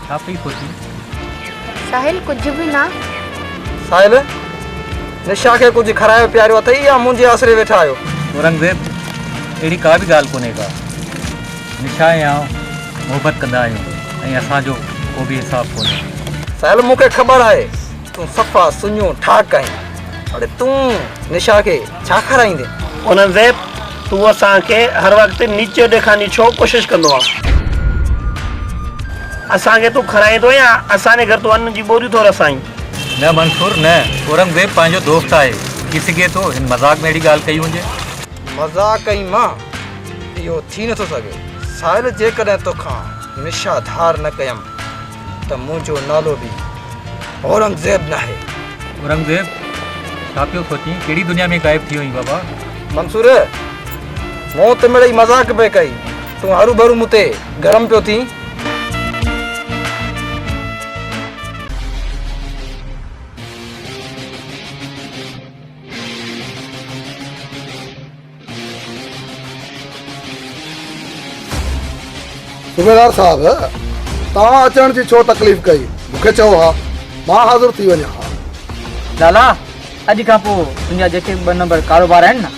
छा पई सोची?
साहिल कुछ भी ना।
साहिल निशा के कुछ खरायो प्यारो अथई या मुंहिंजे आसरे वेठा आहियो?
औरंगज़ेब अहिड़ी का बि ॻाल्हि कोन्हे का। निशा ऐं आउं मोहबत कंदा आहियूं ऐं असांजो को बि हिसाबु कोन्हे।
साहिल मूंखे ख़बर आहे तूं सफ़ा सुञो ठाक आहीं, अड़े तूं निशा खे छा खाराईंदे?
औरंगज़ेब तूं असांखे हर वक़्तु नीचे ॾेखारणी छो कोशिशि कंदो आहे? असांखे तूं खाराईंदो या असांजे घर तूं अन्न जी बोरियूं थो रसाईं?
न मंसूर न, औरंगज़ेब पंहिंजो दोस्त आहे, थी सघे थो हिन मज़ाक में अहिड़ी ॻाल्हि कई हुजे।
मज़ाक कई मां? इहो थी नथो सघे। साहिल जेकॾहिं तोखां निशा धार न कयमि त मुंहिंजो नालो बि औरंगज़ेब न आहे।
औरंगज़ेब छा पियो सोची? कहिड़ी दुनिया में गायब थी वई बाबा?
मंसूर मूं त मिड़ई मज़ाक पे कई, तूं हरू भरू मूं ते गरम पियो थी।
सूबेदार साहब तव्हां अचण जी छो तकलीफ़ कई? मूंखे चओ हा, मां हाज़िर थी वञा हा।
लाला अॼु खां पोइ तुंहिंजा जेके 2 नंबर कारोबार आहिनि न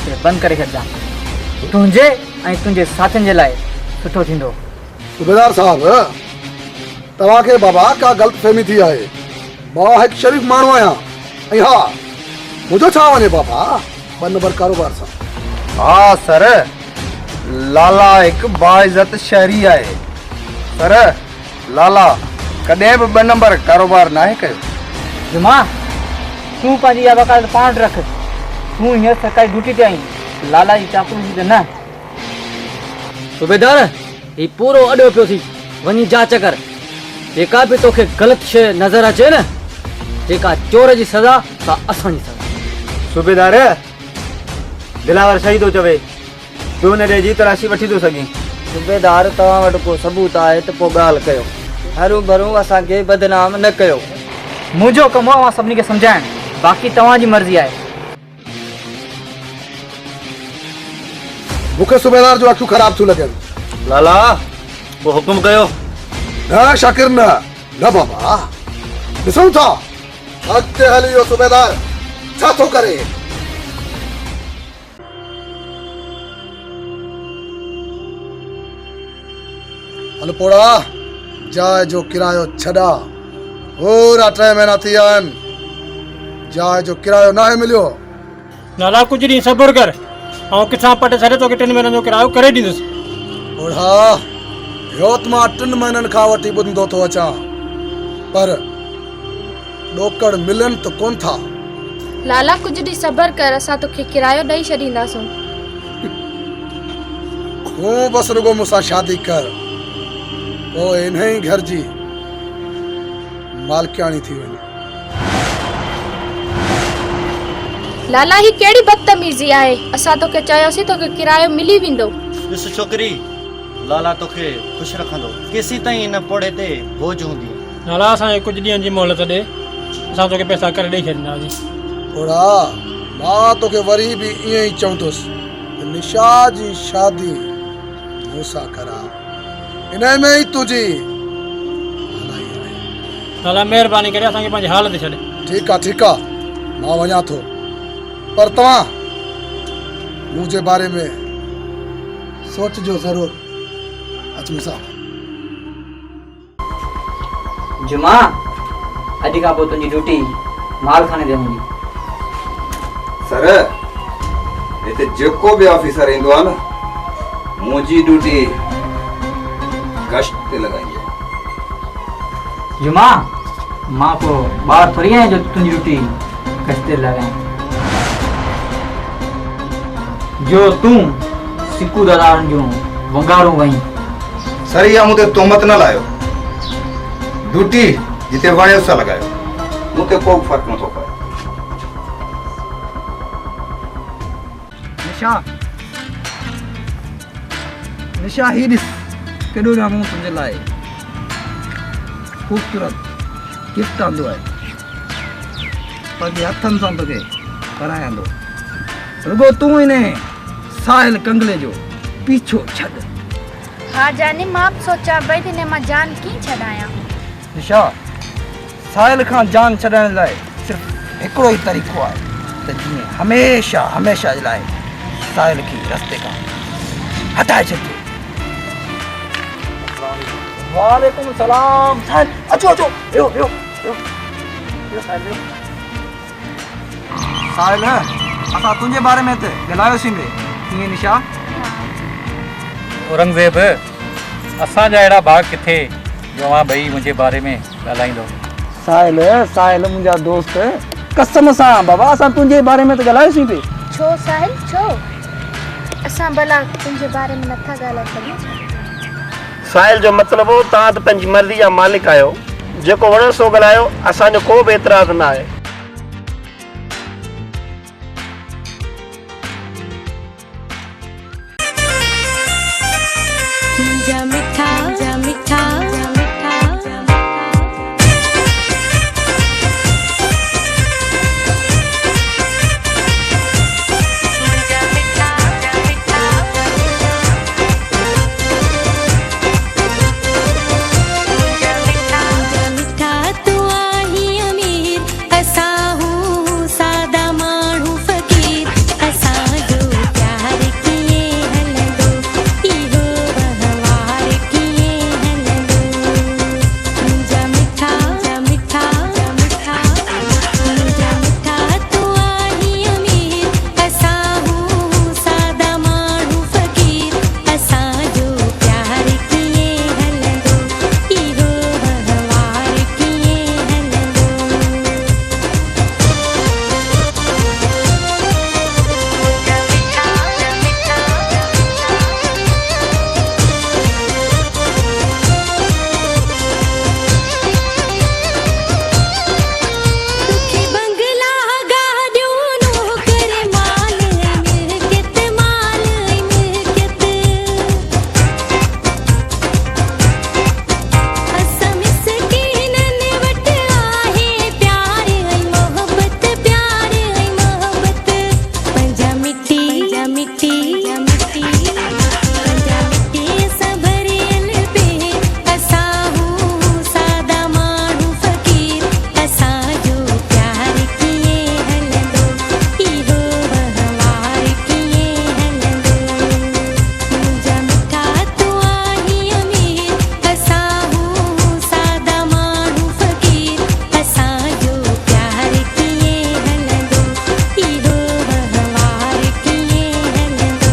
से बंदि करे छॾिजां। तुंहिंजे ऐं तुंहिंजे साथियुनि जे लाइ सुठो थींदो।
सूबेदार साहब तव्हांखे बाबा का ग़लतफ़हमी थी आहे। मां हिकु शरीफ़ माण्हू आहियां ऐं हा मुंहिंजो छा वञे बाबा 2 नंबर कारोबार सां?
हाँ सर, लाला हिकु बाइज़त शहरी आहे। सर लाला कॾहिं बि 2 नंबर कारोबार नाहे कयो।
जुमा तूं पंहिंजी इहा वकालत पाण वटि रख। तूं हींअर सरकारी ड्यूटी ते आहीं, लाला जी चाकरी जी त न।
सूबेदार ही पूरो अॾो पियो थी, वञी जांच कर। जेका बि तोखे ग़लति शइ नज़र अचे न, जेका चोर जी सज़ा सा असांजी सज़ा।
सूबेदार दिलावर सही थो चवे, तूं हुन जी तलाशी वठी थो सघीं।
सूबेदार तव्हां वटि को सबूत आहे त पोइ ॻाल्हि कयो, हरू भरू असांखे बदनाम न कयो।
मुंहिंजो कमु आहे सभिनी खे सम्झाइण, बाक़ी तव्हांजी मर्ज़ी आहे।
मूंखे सूबेदार जो अखियूं ख़राब थियूं लॻनि।
लाला पोइ हुकुम कयो।
न शाकिर न बाबा, ॾिसूं था अॻिते हली वियो सूबेदार छा थो करे। हल पोड़ा जाइ जो किरायो छॾा, पूरा 3 महीना थी विया आहिनि, जाइ जो किरायो नाहे मिलियो।
लाला कुछ ॾींहुं सब्र कर, ऐं किथां पटे छॾे तोखे 3 महीननि जो किरायो करे ॾींदुसि।
पोड़ा इहो त मां 3 महीननि खां वठी ॿुधंदो थो अचां, पर ॾोकड़ मिलनि त कोन था।
लाला कुछ ॾींहुं सब्र कर, असां तोखे किरायो ॾेई छॾींदासूं।
तूं बस रुगो मूंसां शादी कर, पोइ इन ई घर जी मालकियाणी थी वञे।
लाला ही कहिड़ी बदतमीज़ी आहे? असां तोखे चयोसीं तोखे किरायो मिली वेंदो।
ॾिस छोकिरी, लाला तोखे ख़ुशि रखंदो, केसीं ताईं हिन पोड़े ते बोझ हूंदी।
लाला असांखे कुछ ॾींहंनि जी मोहलत ॾे, असां तोखे पैसा करे ॾेई छॾींदासीं।
थोड़ा मां तोखे वरी बि ईअं ई चवंदुसि, निशा जी शादी मूंसां करा, इन में ई तुंहिंजी।
लाला महिरबानी करे असांखे पंहिंजे हाल ते छॾे।
ठीकु आहे मां वञा थो, पर तव्हां मुंहिंजे बारे में सोचिजो ज़रूर। अच मूंसां।
जुमा अॼु खां पोइ तुंहिंजी ड्यूटी मालखाने ते हूंदी।
सर हिते जेको बि ऑफिसर ईंदो आहे न, मुंहिंजी ड्यूटी गश्त ते लॻाई आहे।
जुमा मां को ॿार थोरी आहियां जो तुंहिंजी ड्यूटी गश्त ते लॻायां। जो तूं सिकू दादारनि जूं वंगारूं वहीं।
सर इहा मूं ते तोहमत न लायो, ड्यूटी जिते वणियो सां लॻायो, मूं ते को फ़र्क़ु नथो पए।
निशा ही ॾिस केॾो ॼामूं तुंहिंजे लाइ ख़ूबसूरत गिफ्ट आंदो आहे, पंहिंजे हथनि सां तोखे कराईंदो। रुगो तूं हिन साहिल कंगले जो पीछो छॾ।
हाँ जानी मां सोचा भई दिने मां जान की छॾायां।
निशा साहिल खां जान छॾण लाइ सिर्फ़ु हिकिड़ो ई तरीक़ो आहे त जीअं हमेशा हमेशा जे लाइ साहिल खे रस्ते खां हटाए छॾियो। वालेकुम सलाम। साहिल अचो अचो, वियो वियो वियो वियो साहिल वियो। साहिल असां तुंहिंजे बारे में त ॻाल्हायोसीं बि कीअं निशा?
औरंगज़ेब असांजा अहिड़ा भाउ किथे जो अवां ॿई मुंहिंजे बारे में ॻाल्हाईंदो।
साहिल साहिल मुंहिंजा दोस्त कसम सां बाबा असां तुंहिंजे बारे में त ॻाल्हायोसीं बि।
छो साहिल छो? असां भला तुंहिंजे बारे में नथा ॻाल्हाए सघूं?
साहिल जो मतिलबु हो तव्हां त पंहिंजी मर्ज़ी जा मालिक आहियो, जेको वणे सो ॻाल्हायो, असांजो को बि एतिराज़ न आहे।
जा मिठा जा मिठा जा मिठा तू आही अमीर असा हूँ सादा माण्हू फ़कीर असां जो प्यार किए हलंदो इहो वहिंवार किए हलंदो। जा मिठा जा मिठा जा मिठा जा मिठा तू आही अमीर असा हूँ सादा माण्हू फ़कीर असां जो प्यार किए हलंदो इहो वहिंवार किए हलंदो। तुखे बंगला गाॾियूं नौकर माल मिल्कियत माल मिल्कियत असां मिसकीननि वटि आहे प्यार ऐं मोहबत प्यार ऐं मोहबत। पंजा मिठी पंजा मिठी पंजा मिठी पंजा मिठी असां भरियल पे असां हूँ सादा माण्हू फ़कीर असां जो प्यार किए हलंदो इहो वहिंवार किए हलंदो। मुंहिंजा मिठा तू आही अमीर असां हूँ सादा माण्हू फ़कीर असां जो प्यार किए हलंदो इहो वहिंवार किए हलंदो।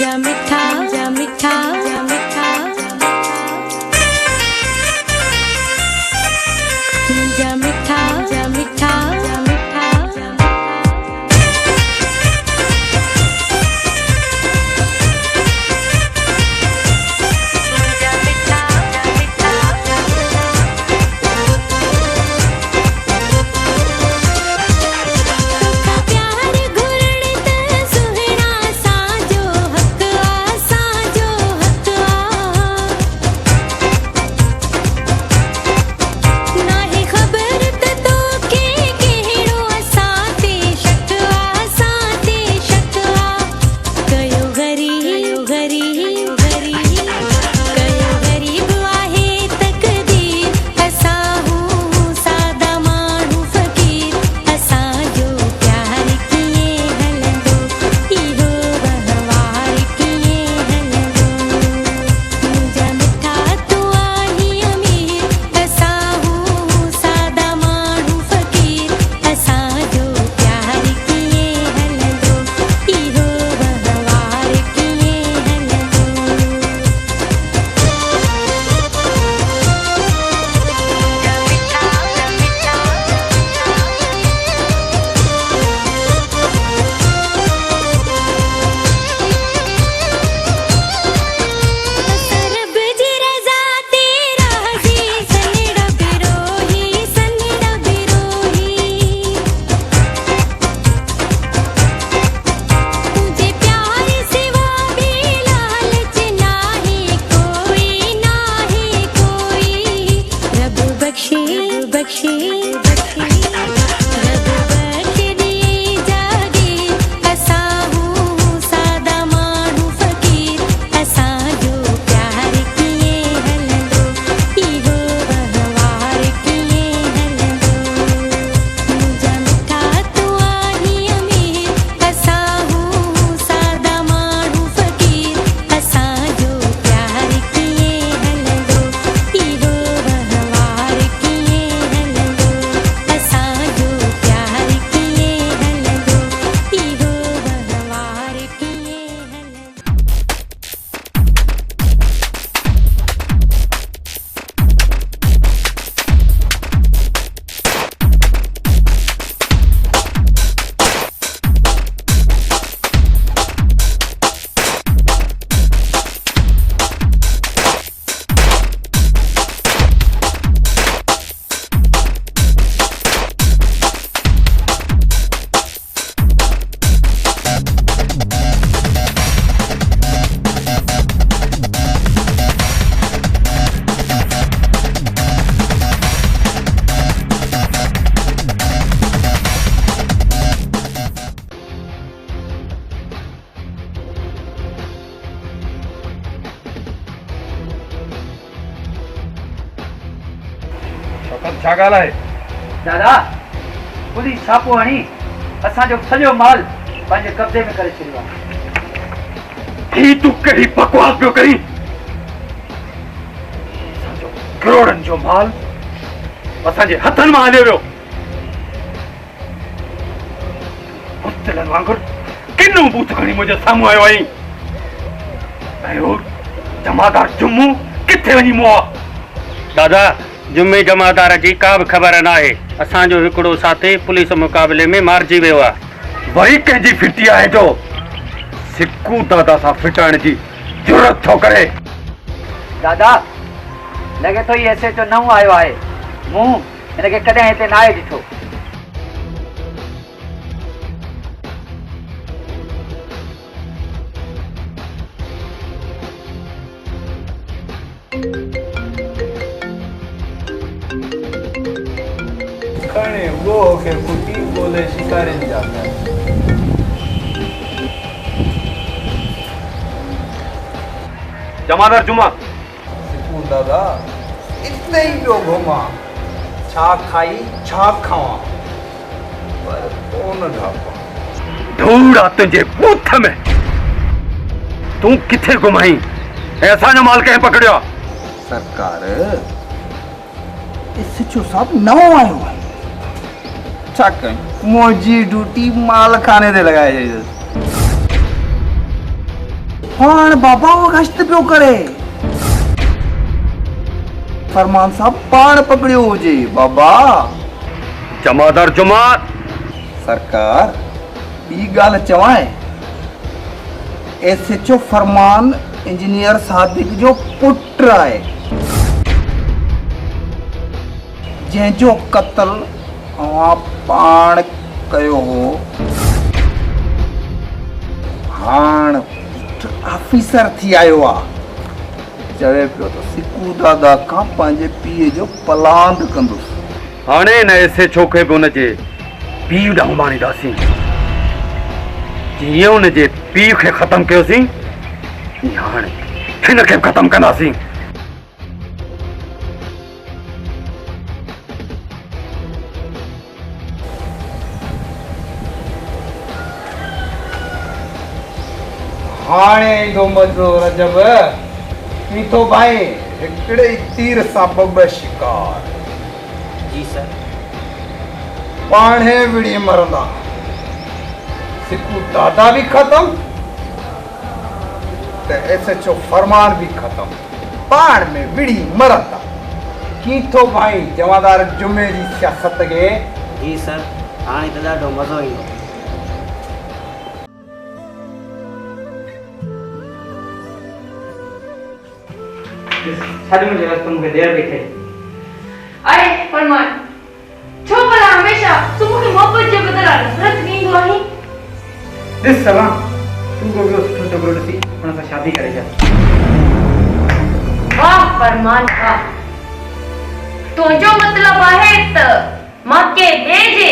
जा मिठा जा मिठा जा मिठा जा मिठा जा मिठा जा मिठा प्यार घुरण त सुहिणा सां जो हक़ आसां
वक़्तु छा ॻाल्हि आहे?
दादा पुलिस छापो हणी असांजो सॼो माल पंहिंजे कब्ज़े में करे छॾियो आहे।
ही तूं कहिड़ी बकवास पियो करी? करोड़नि जो माल असांजे हथनि मां हलियो वियो। मुस्तलनि वांगुरु किनो बूथ खणी मुंहिंजे साम्हूं आयो आहीं। ऐं हू जमादार जुम्मू किथे वञी मुआ?
दादा जुम्मे जमादार जी का बि ख़बर न आहे। असांजो हिकिड़ो साथी पुलिस मुक़ाबले में मारिजी वियो आहे।
वरी कंहिंजी फिटी आहे जो सिक्कू दादा सां फिटाइण जी ज़रूरत थो करे?
दादा लॻे थो ही एसएचओ नओं आयो आहे। मूं हिनखे कॾहिं हिते न आहे ॾिठो।
खणे वो के कुटी बोले शिकारिन जाता है।
जमादार जुम्मा
सिकू दादा इतने ही पियो घुमा छा खाई छा खावा पर कोन ढापा।
धूड़ा तुंहिंजे बूथ में। तूं किथे घुमाई ऐं असांजो माल कंहिं पकड़ियो?
सरकार एसएचओ साहब नओं आयो आहे। छा कयूं मुंहिंजी ड्यूटी माल खाने ते लॻाए छॾी। पाण बाबा गश्त पियो करे। फरमान साहब पाण पकड़ियो हुजे बाबा।
जमादार जुम्मा
सरकार ॿी ॻाल्हि चवां एसएचओ फरमान इंजीनियर सादिक जो पुट आहे जंहिंजो क़त्ल अवां पाण कयो हो। हाण ऑफिसर थी आयो आहे। चवे पियो त सिकू दादा खां पंहिंजे पीउ जो पलांद कंदुसि।
हाणे न एसएचओ खे बि हुनजे पीउ ॾांहुं मारींदासीं। जीअं हुनजे पीउ खे ख़तमु कयोसीं हाणे हिनखे बि ख़तमु कंदासीं।
हाणे ईंदो मज़ो रजब मीठो भाई हिकिड़े ई तीर सां ॿ शिकार।
जी सर।
पाणे विड़ी मरंदा। सिकू दादा भी खत्म ते एसएचओ फरमान भी खत्म। पाण में विड़ी मरंदा। कीथो भाई जमादार जुमे जी सियासत खे?
जी सर हाणे त ॾाढो मज़ो ईंदो।
छॾ मुंहिंजे रस्तो मूंखे देरि पई थिए।
अरे फरमान छो भला हमेशा तूं मूंखे मोहबत जे बदिरां नफ़रत ॾींदो आहीं?
ॾिस सवा तूं को ॿियो सुठो छोकिरो ॾिसी हुन सां शादी करे छॾ।
वाह फरमान वाह। तुंहिंजो मतिलबु आहे त मां के ॿिए जे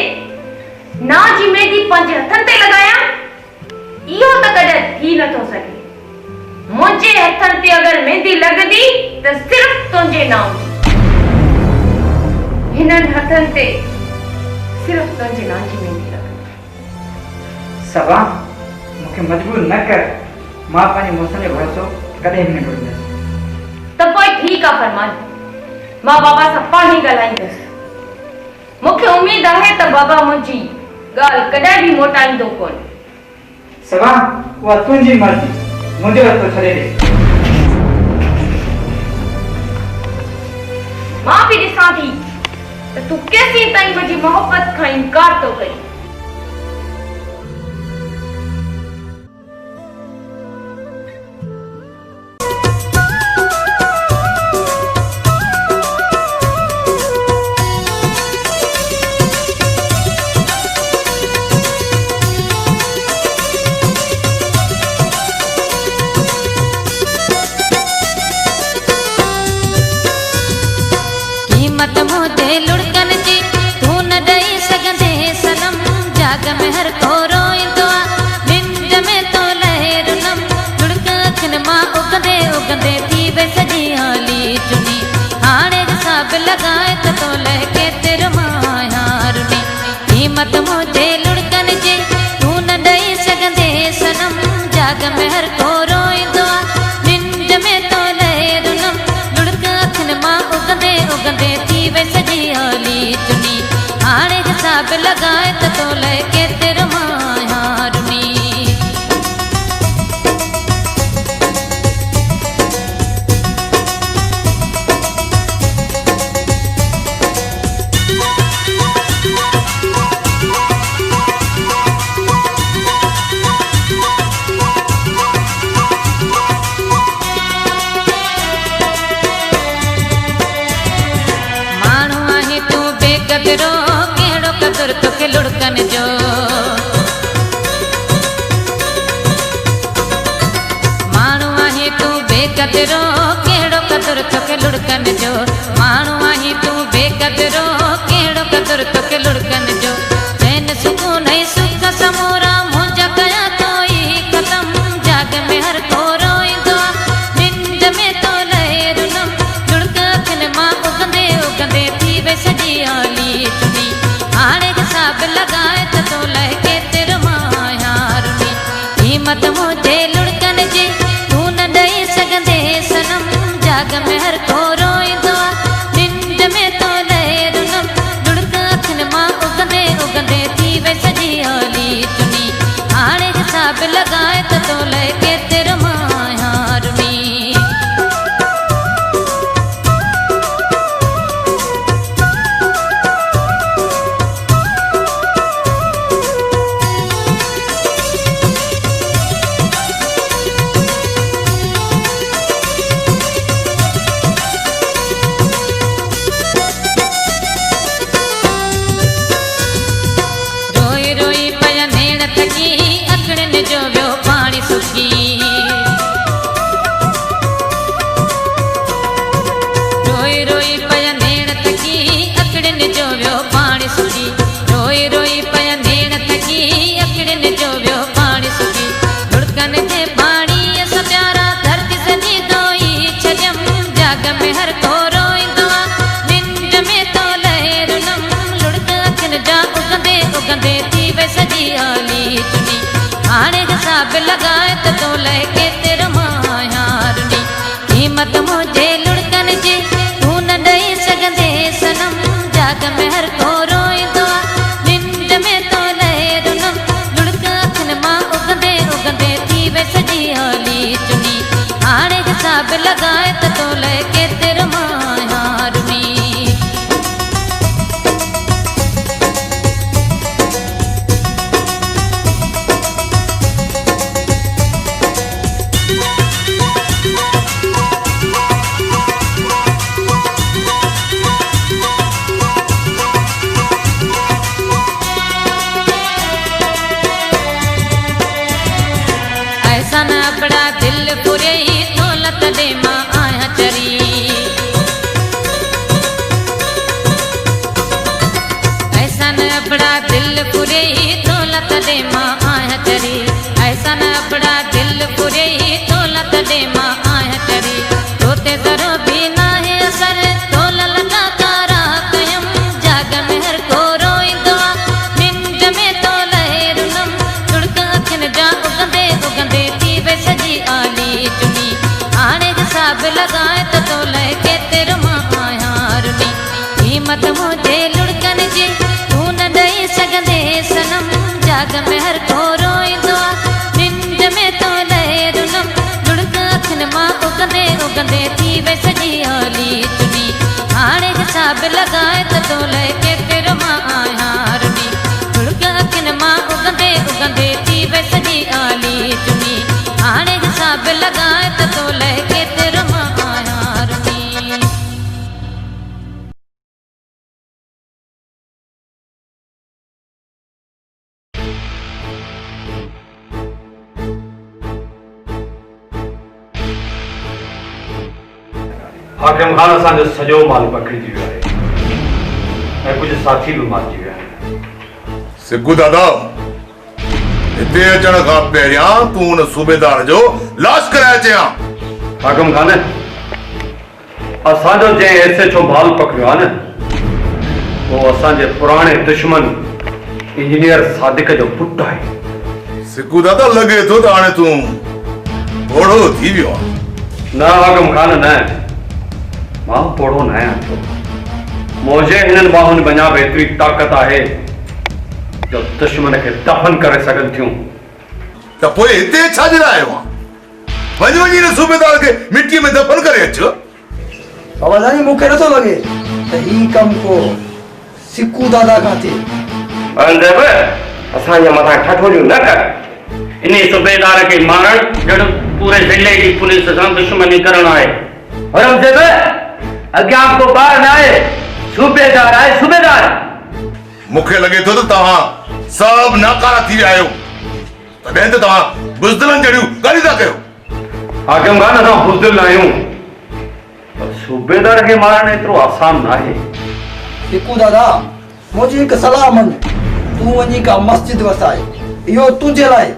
ना जी मेहंदी पंहिंजे हथनि ते लॻायां? इहो त कॾहिं थी नथो सघे। मुंहिंजे हथनि ते अगरि मेहंदी लॻंदी त सिर्फ़ तुंहिंजे नाम जी। हिननि हथनि ते सिर्फ़ तुंहिंजे नाम जी मेहंदी लॻंदी।
सवा मूंखे मजबूर न कर। मां पंहिंजे मुड़ुस जो भरोसो कॾहिं बि न भुलंदसि।
त पोइ ठीकु आहे फरमान मां बाबा सां पाण ई ॻाल्हाईंदसि। मूंखे उमेद आहे त बाबा मुंहिंजी ॻाल्हि कॾहिं बि मोटाईंदो कोन।
सवा उहा तुंहिंजी मर्ज़ी मुंहिंजो रस्तो छॾे ॾे।
मां बि ॾिसां थी त तूं केसीं ताईं मुंहिंजी मोहबत खां इनकार थो करीं।
कीमत मुझे लुड़कन जी तू न ॾेई सघंदे सनम।
बेकदरो केड़ो कदर तोखे लुड़कन जो माण्हू आहीं तूं बेकदरो केड़ो कदर तोखे लुड़कन जो माण्हू आहीं तूं बेकदरो केड़ो कदर तोखे लुड़कन जो चैन सुकून ऐं सुख समूरा मुंहिंजा कया तो ई ख़तम जाग में हर को रोईंदो आहे निंड में तो लहरुनम लुड़क अखियुनि मां उगंदे उगंदे थी वे सॼी आली चुनी हाणे हिसाब लॻाए त तो लहके तेरो मां यारुनी क़ीमत मुंहिंजे लुड़कन जी तूं न ॾेई सघंदे सनम जाग में हर को रोईंदो आहे निंड में तो लहरुनम लुड़क अखियुनि मां उगंदे उगंदे थी वे सॼी आली चुनी हाणे हिसाब लॻाए त तो लहके तेरो मां यारुनी रोई रोई पया नेण थकी अखड़नि जो वियो पाणी सुकी रोई रोई पया नेण थकी अखड़नि जो वियो पाणी सुकी रोई रोई पया नेण थकी अखड़नि जो वियो पाणी सुकी लुड़कनि जे पाणीअ सां प्यारा धरती सॼी धोई छॾियम जाग में हर को रोईंदो आहे निंड में तो लहरुनम लुड़क अखियुनि जा उगंदे उगंदे थी वे सॼी आली चुनी हाणे हिसाब लॻाए त तो लहके तेरो मां यारुनी क़ीमत मुंहिंजे लुड़कन जी तूं न ॾेई सघंदे सनम जाग में हर को रोईंदो आहे निंड में तो लहरुनम लुड़क अखियुनि मां उगंदे उगंदे थी वे सॼी आली चुनी हाणे हिसाब लॻाए त तो लहके तेरो मां यारुनी ऐसा न बड़ा दिल पुरे ही दौलत दे मां आया चरी ऐसा न बड़ा दिल पुरे ही दौलत दे मां आया चरी ऐसा न बड़ा दिल पुरे ही दौलत दे मां आया चरी तोते ज़रो भी ना है असर तोल लगा तारा कयम जाग में हर को रोईंदो आहे निंड में तो लहरुनम लुड़क अखियुनि जा उगंदे उगंदे थी वे सॼी आली चुनी हाणे हिसाब लॻाए त तो लहके तेरो मां यारुनी क़ीमत मुंहिंजे लुड़कन जी तूं न ॾेई सघंदे सनम जाग में हर को रोईंदो आहे निंड में तो लहरुनम लुड़क अखियुनि मां उगंदे उगंदे थी वे सॼी आली चुनी हाणे हिसाब लॻाए त तो लहके तेरो मां यारुनी लुड़क अखियुनि मां उगंदे उगंदे थी वे सॼी आली चुनी हाणे हिसाब लॻाए त तो लहके तेरो मां यारुनी
हाकिम खान असांजो सॼो माल पकड़िजी वियो आहे ऐं कुझु साथी बि मारिजी विया आहिनि
सिकू दादा हिते अचण खां पहिरियां तूं हुन सूबेदार जो लाश कराए चयां
हाकिम खान असांजो जंहिं SHO माल पकड़ियो आहे न उहो असांजे पुराणे दुश्मन इंजीनियर सादिक जो पुटु आहे
सिकू दादा लॻे थो त हाणे तूं घोड़ो थी वियो आहे
न हाकिम खान न मां पोड़ो न आहियां थियो मुंहिंजे हिननि बाहुनि वञा बि एतिरी ताक़त आहे जो दुश्मन खे दफ़न करे सघनि थियूं
त पोइ हिते छा जे लाइ आयो आहे वञी वञी हिन सूबेदार खे मिटीअ में दफ़न करे अचो
बाबा जानी मूंखे नथो लॻे त ही कमु को सिकू दादा खां थिए
असांजे मथां ठठोलियूं न कर
इन सूबेदार खे मारण ॼण पूरे ज़िले जी पुलिस सां दुश्मनी करणु आहे
औरंगज़ेब अॻियां को ॿार न आहे सूबेदार आहे सूबेदार
मूंखे लॻे थो त तव्हां सभु नाकारा थी विया आहियो, तॾहिं त तव्हां बुज़दिलनि जहिड़ियूं ॻाल्हियूं था कयो।
हाकिम खान असां बुज़दिल न आहियूं, पर सूबेदार खे मारणु एतिरो आसान न आहे।
सिकू दादा, मुंहिंजी हिकु सलाह मन, तूं वञी का मस्जिद वसाए, इहो तुंहिंजे लाइ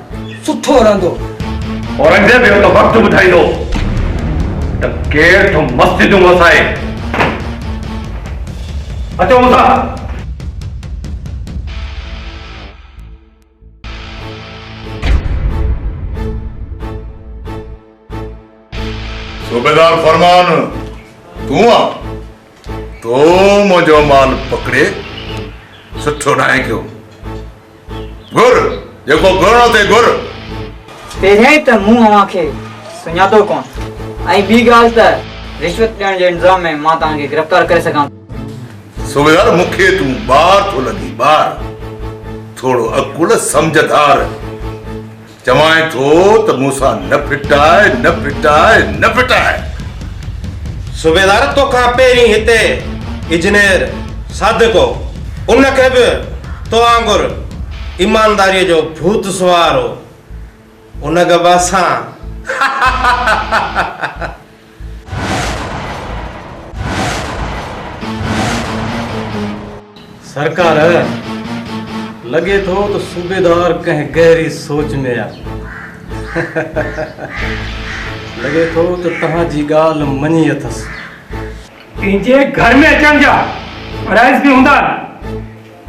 सुठो रहंदो।
औरंगज़ेब इहो त वक़्तु ॿुधाईंदो त केरु थो मस्जिदूं वसाए। अचो मूंसां।
सूबेदार फरमान तूं आ, तो मुंहिंजो माल पकड़े सुठो न आहे कयो। घुर जेको घुरणो ते घुर।
पहिरियां ई त मूं अव्हां खे सुञातो कोन, ऐं ॿी ॻाल्हि त रिश्वत ॾियण जे इंतज़ाम में मां तव्हांखे गिरफ़्तार करे सघां।
सूबेदार मूंखे तूं ॿार थो लॻी, ॿार थोरो अकुल समझदार। चवां थो त मूंसां न फिटाए न फिटाए न फिटाए।
सूबेदार तोखां पहिरीं हिते इंजीनियर सादिको, उनखे बि तो वांगुरु ईमानदारीअ जो भूत सुवार हो, उनखे बि असां
सरकार लगे थो तो सूबेदार कंहिं गहरी सोच में आ। लगे थो तो तव्हांजी ॻाल्हि मञी अथसि।
पंहिंजे घर में अचण जा फराइज़ बि हूंदा,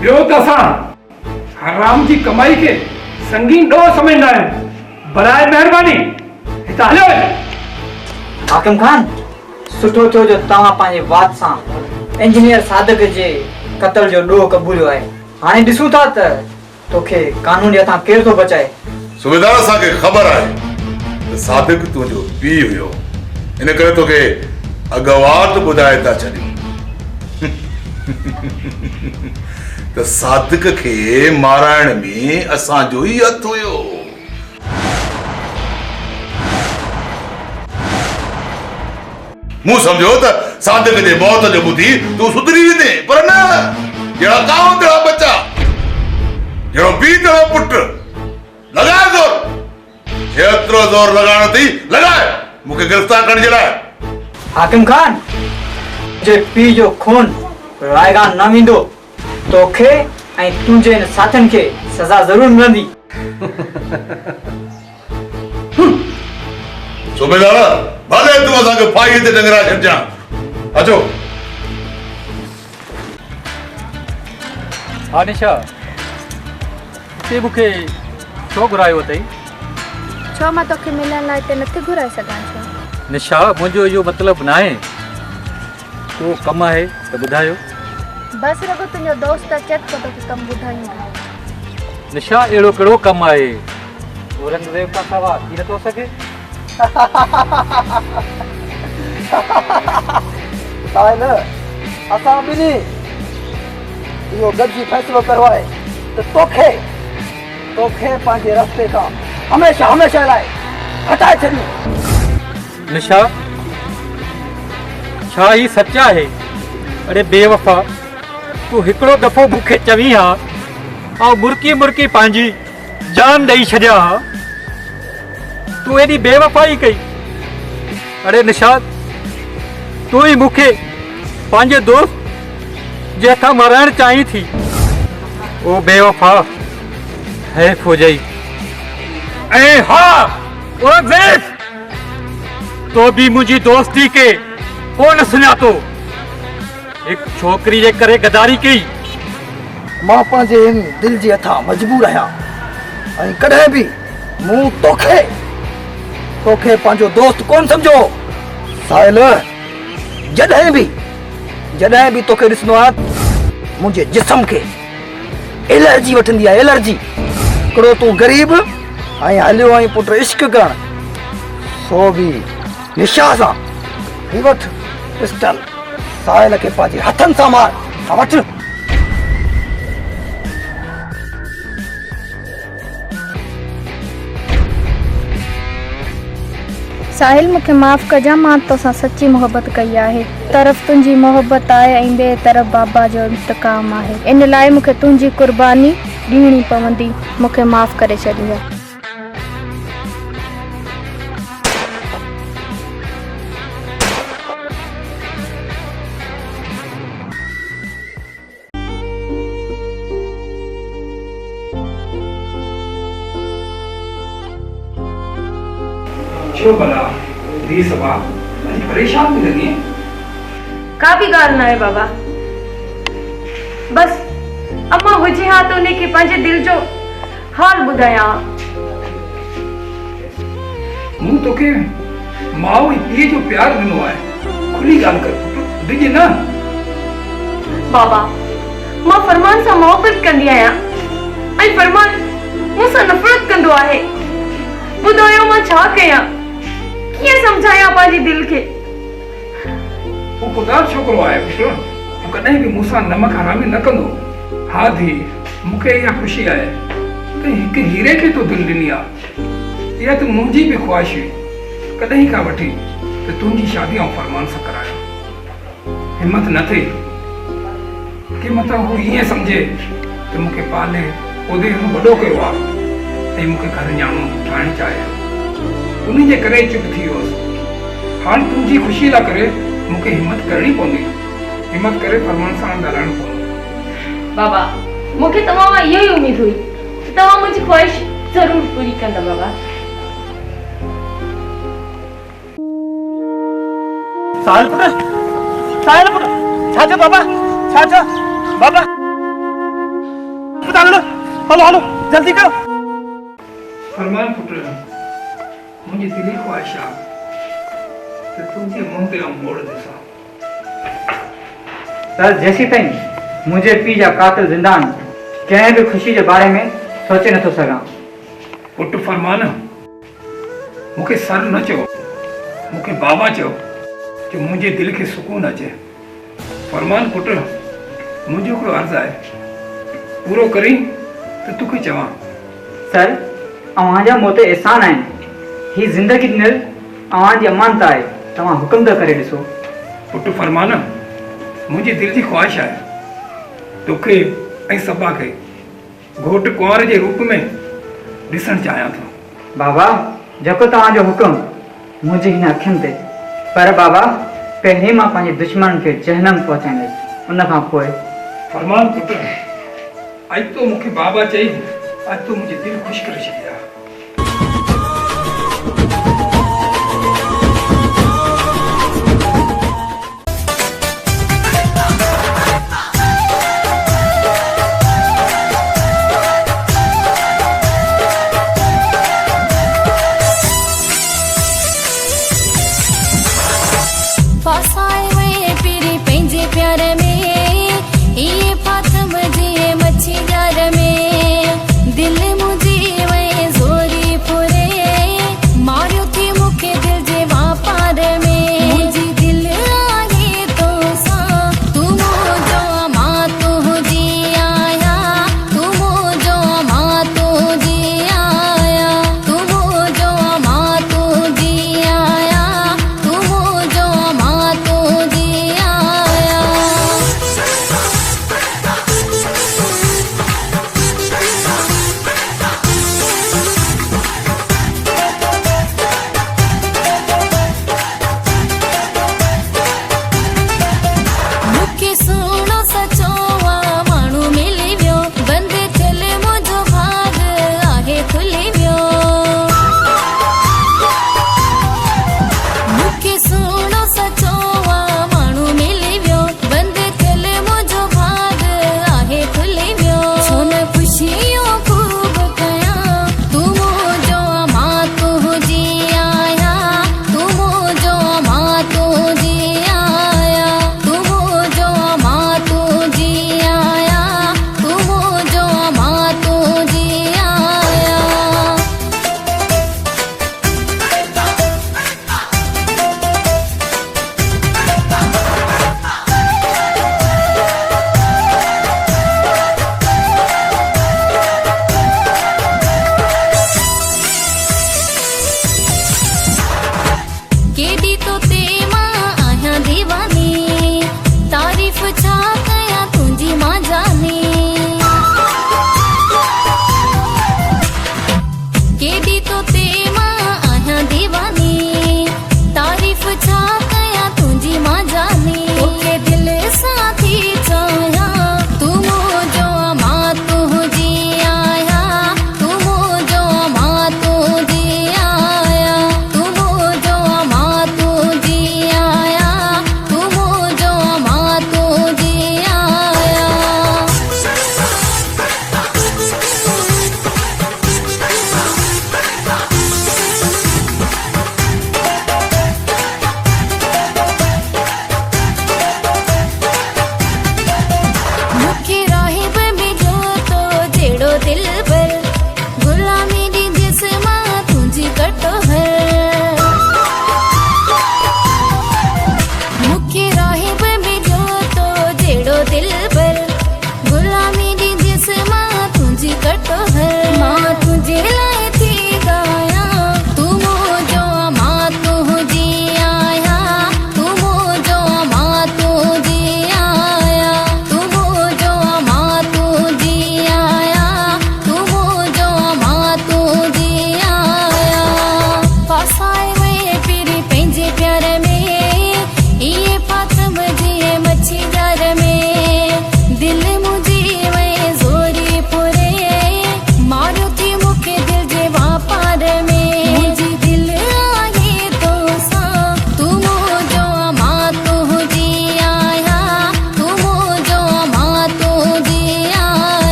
ॿियो त असां हराम जी कमाई खे संगीन ॾोह समझंदा आहियूं। बराए महिरबानी हितां हलियो।
हाकिम खान, सुठो थियो जो तव्हां पंहिंजे वात सां इंजीनियर सादिक जे क़त्ल जो ॾोह क़बूलियो आहे। हाणे ॾिसूं था त तोखे कानून जे हथां केरु थो बचाए।
सूबेदार असांखे ख़बर आहे त सादिक तुंहिंजो पीउ हुयो, इन करे तोखे अॻवाट ॿुधाए था छॾियूं त सादिक खे माराइण में असांजो ई हथु हुयो। मूं सम्झो त सादिक जे मौत जो ॿुधी तूं सुधरी वेंदे, पर न। जहिड़ा कांव तहिड़ा बच्चा, जहिड़ो पीउ तहिड़ो पुटु। लॻाए ज़ोर, जेतिरो ज़ोर लॻाइणो अथई लॻाए, मूंखे गिरफ़्तार करण जे लाइ।
हाकिम खान, जे पीउ जो खून रायगान न वेंदो, तोखे ऐं तुंहिंजे इन साथीनि खे सज़ा ज़रूर मिलंदी।
सूबेदार, भले तूं असांखे फाई ते टंगराए छॾिजां। अचो।
हा निशा, ते मूंखे छो घुरायो अथई?
छो मां तोखे मिलण लाइ हिते नथी घुराए सघां छा?
निशा, मुंहिंजो इहो मतिलबु न आहे। को कमु आहे त ॿुधायो।
बस रुगो तुंहिंजो दोस्त अचे त तोखे कमु ॿुधायूं।
निशा, अहिड़ो कहिड़ो कमु आहे? औरंगज़ेब खां सवाइ थी नथो सघे।
साहिल, असां ॿिन्ही इहो गॾिजी फ़ैसिलो कयो आहे त तोखे पंहिंजे रस्ते खां हमेशह हमेशह लाइ हटाए छॾियूं।
निशा, छा ही सच आहे? अरे बेवफ़ा, तूं हिकिड़ो दफ़ो मूंखे चवीं हा ऐं मुर्की मुर्की पंहिंजी जान ॾेई छॾिया हा। तूं एॾी बेवफ़ाई कई। अरे निशा, तूं ई मूंखे पंहिंजे दोस्त जे हथां माराइण चाहीं थी। ओ बेवफ़ा, हैफ़ हुजई। ऐं हा औरंगज़ेब, तो बि मुंहिंजी दोस्ती खे कोन सुञातो। हिकु छोकिरी जे करे गदारी कई।
मां पंहिंजे हिन दिल जे हथां मजबूर आहियां, ऐं कॾहिं बि मूं तोखे पंहिंजो दोस्त कोन सम्झो। साहिल, जॾहिं बि तोखे ॾिसंदो आहियां, मुंहिंजे जिस्म खे एलर्जी वठंदी आहे, एलर्जी। हिकिड़ो तूं ग़रीब ऐं हलियो आई पुट इश्क करण, सो बि निशा सां। ही वठ पिस्टल, साहिल खे पंहिंजे हथनि सां मार। हा वठ।
साहिल मूंखे माफ़ कजां, मां तोसां सच्ची मोहबत कई आहे। तरफ़ तुंहिंजी मोहबत आहे ऐं ॿिए तरफ़ बाबा जो इंतकाम आहे। इन लाइ मूंखे तुंहिंजी कुर्बानी ॾियणी पवंदी। मूंखे माफ़ करे छॾियो।
छो भला धी सभा अॼु परेशान थी लॻी?
का बि ॻाल्हि न आहे बाबा, बस अम्मा हुजे हा त उनखे पंहिंजे दिल जो हाल ॿुधायां।
मूं तोखे माउ ऐं पीउ जो प्यार ॾिनो आहे, खुली ॻाल्हि कर, ॾिजे न।
बाबा, मां फरमान सां मोहबत कंदी आहियां ऐं फरमान मूंसां नफ़रत कंदो आहे। ॿुधायो मां छा कयां, कीअं सम्झायां पंहिंजे दिल खे।
वो ख़ुदा छोकिरो आहे पुटु, तूं कॾहिं बि मूंसां नमक हरामी न कंदो। हा धी, मूंखे इहा ख़ुशी आहे त हिकु हीरे खे तो दिलि ॾिनी आहे। इहा त मुंहिंजी बि ख़्वाहिश हुई कॾहिं खां वठी त तुंहिंजी शादी आऊं फरमान सां करायां। हिमत न थिए कि मथां हू ईअं सम्झे त मूंखे पाले ओदे वॾो कयो आहे ऐं मूंखे घर न्याणो ठाहिणु चाहे। उन जे करे चुप थी वियोसि। हाणे तुंहिंजी ख़ुशी लाइ करे मूंखे हिमत करणी पवंदी। हिमत करे फरमान सां ॻाल्हाइणो पवंदो।
बाबा, मूंखे तव्हां मां इहो ई उमेद हुई त तव्हां मुंहिंजी ख़्वाहिश ज़रूर पूरी कंदा। बाबा,
साहिल पुट, साहिल पुट, छा थियो बाबा, छा थियो बाबा? हलो हलो जल्दी करो।
फरमान पुट, मुंहिंजी दिली ख़्वाहिश आहे त तुंहिंजे मुंहं ते आऊं मोड़ ॾिसां।
सर, जेसी ताईं मुंहिंजे पीउ जा कातिल ज़िंदा आहिनि, कंहिं बि ख़ुशी जे बारे में सोचे नथो सघां।
पुट फरमान, मूंखे सर न चओ, मूंखे बाबा चओ, जो मुंहिंजे दिलि खे सुकून अचे। फरमान पुट, मुंहिंजो हिकिड़ो अर्ज़ु आहे, पूरो करी त तोखे चवां।
सर, अव्हांजा मूं ते एहसान आहिनि। ही ज़िंदगी ॾिनल अव्हांजी अमानत आहे। तव्हां हुकुम था करे ॾिसो।
पुट फरमान, मुंहिंजी दिलि जी ख़्वाहिश आहे तोखे ऐं सबा खे घोट कुंवार जे रूप में ॾिसणु चाहियां थो।
बाबा, जेको तव्हांजो हुकुम मुंहिंजी हिन अखियुनि ते। पर बाबा, पहिरीं मां पंहिंजे दुश्मन खे जहनम पहुचाईंदुसि, उन खां पोइ।
फरमान पुट, अॼु तो मूंखे बाबा चई, अॼु तो मुंहिंजी दिलि ख़ुशि करे छॾी आहे।
फासाए वे पीरी पंहिंजे प्यार में, इहे फातम जी मच्छी जार में। दिल मुंहिंजी वे ज़ोरी फुरे, मारियो थी मूंखे दिल जे वापार में। मुंहिंजी दिल आहे तोसां, तूं मुंहिंजो मां तुंहिंजी आहियां। तूं मुंहिंजो मां तुंहिंजी आहियां। तूं मुंहिंजो मां तुंहिंजी आहियां। तूं मुंहिंजो मां तुंहिंजी आहियां। मूंखे सुहिणो सचो माण्हू मिली वियो, बंदि थियल मुंहिंजो भाग आहे खुली वियो। मूंखे सुहिणो सचो माण्हू मिली वियो, बंदि थियल मुंहिंजो भाग आहे खुली वियो। छो न ख़ुशियूं ख़ूब कयां, तूं मुंहिंजो मां तुंहिंजी आहियां। तूं मुंहिंजो मां तुंहिंजी आहियां। तूं मुंहिंजो मां तुंहिंजी आहियां। तूं मुंहिंजो मां तुंहिंजी आहियां।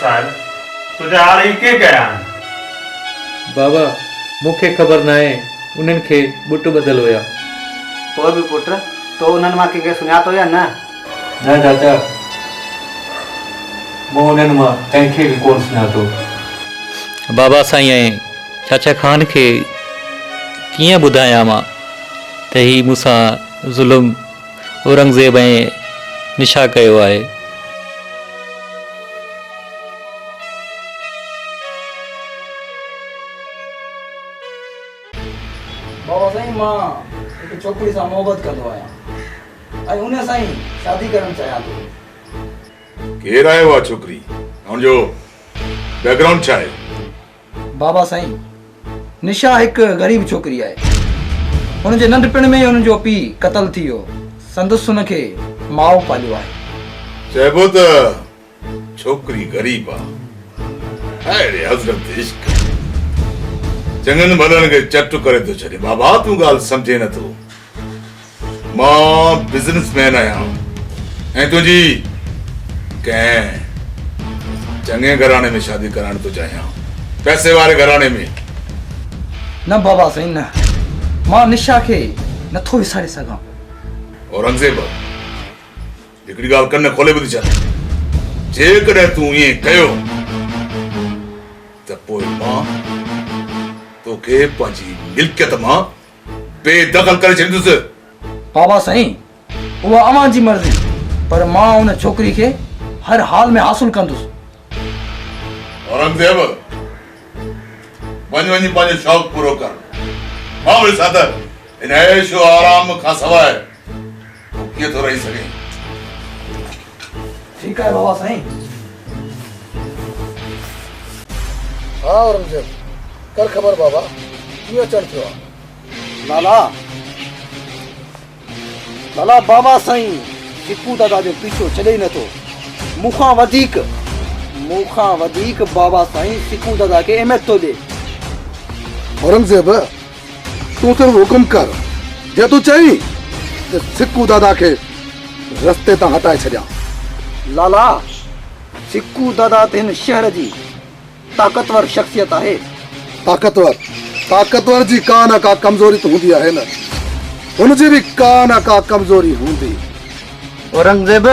साहिब तुझा हाल ही के कया
बाबा मूंखे ख़बर न आहे उन्हनि खे बुट बदल हुया
पोइ बि पुट तो उन्हनि मां कंहिंखे सुञातो या न
न चाचा मूं उन्हनि मां कंहिंखे बि कोन सुञातो बाबा साईं ऐं चाचा खान खे कीअं ॿुधायां मां त ही मूंसां ज़ुल्म औरंगज़ेब ऐं निशा कयो आहे
बाबा साईं मां हिकु छोकिरी सां मोहबत कंदो आहियां ऐं उन सां ई शादी करणु चाहियां थो
केरु आहे उहा छोकिरी हुनजो बैकग्राउंड छा आहे
बाबा साईं निशा हिकु ग़रीब छोकिरी आहे हुनजे नंढपण में हुनजो पीउ क़तल थी वियो संदसि हुनखे माउ पालियो आहे
चइबो त छोकिरी ग़रीब आहे अरे हज़रत इश्क चङनि भलनि खे चट करे थो छॾे बाबा तूं ॻाल्हि सम्झे नथो मां बिज़नेसमैन आहियां ऐं तुंहिंजी कंहिं चङे घराणे में शादी कराइण थो चाहियां पैसे वारे घराणे में
न बाबा साईं न मां निशा खे नथो विसारे सघां
औरंगज़ेब हिकिड़ी ॻाल्हि कन खोले ॿुधी छॾ जेकॾहिं तूं ईअं कयो त पोइ मां तोखे पंहिंजी मिल्कियत मां बेदख़ल करे छॾींदुसि
बाबा साईं उहा अवां जी मर्ज़ी पर मां उन छोकिरी खे हर हाल में हासिल कंदुसि
औरंगज़ेब वञी पंहिंजो शौक़ पूरो कर मां वरी साथ हिन ऐशो आराम खां सवाइ तूं कीअं थो रही सघे
ठीकु आहे बाबा साईं
हाँ औरंगज़ेब कर ख़बर बाबा कीअं अचणु थियो आहे
लाला लाला बाबा साईं टिपू दादा जो पीछो छॾे ई नथो मूंखां वधीक बाबा साईं टिपू दादा खे अहमियत थो ॾे
औरंगज़ेब तूं सिर्फ़ हुकुम कर जे तूं चई त सिक्कू दादा खे रस्ते तां हटाए छॾियां
लाला सिक्कू दादा त हिन शहर जी ताक़तवर शख्सियत आहे
ताक़तवर जी का न का कमज़ोरी तो हूंदी आहे न हुनजी बि का न का कमज़ोरी हूंदी
औरंगज़ेब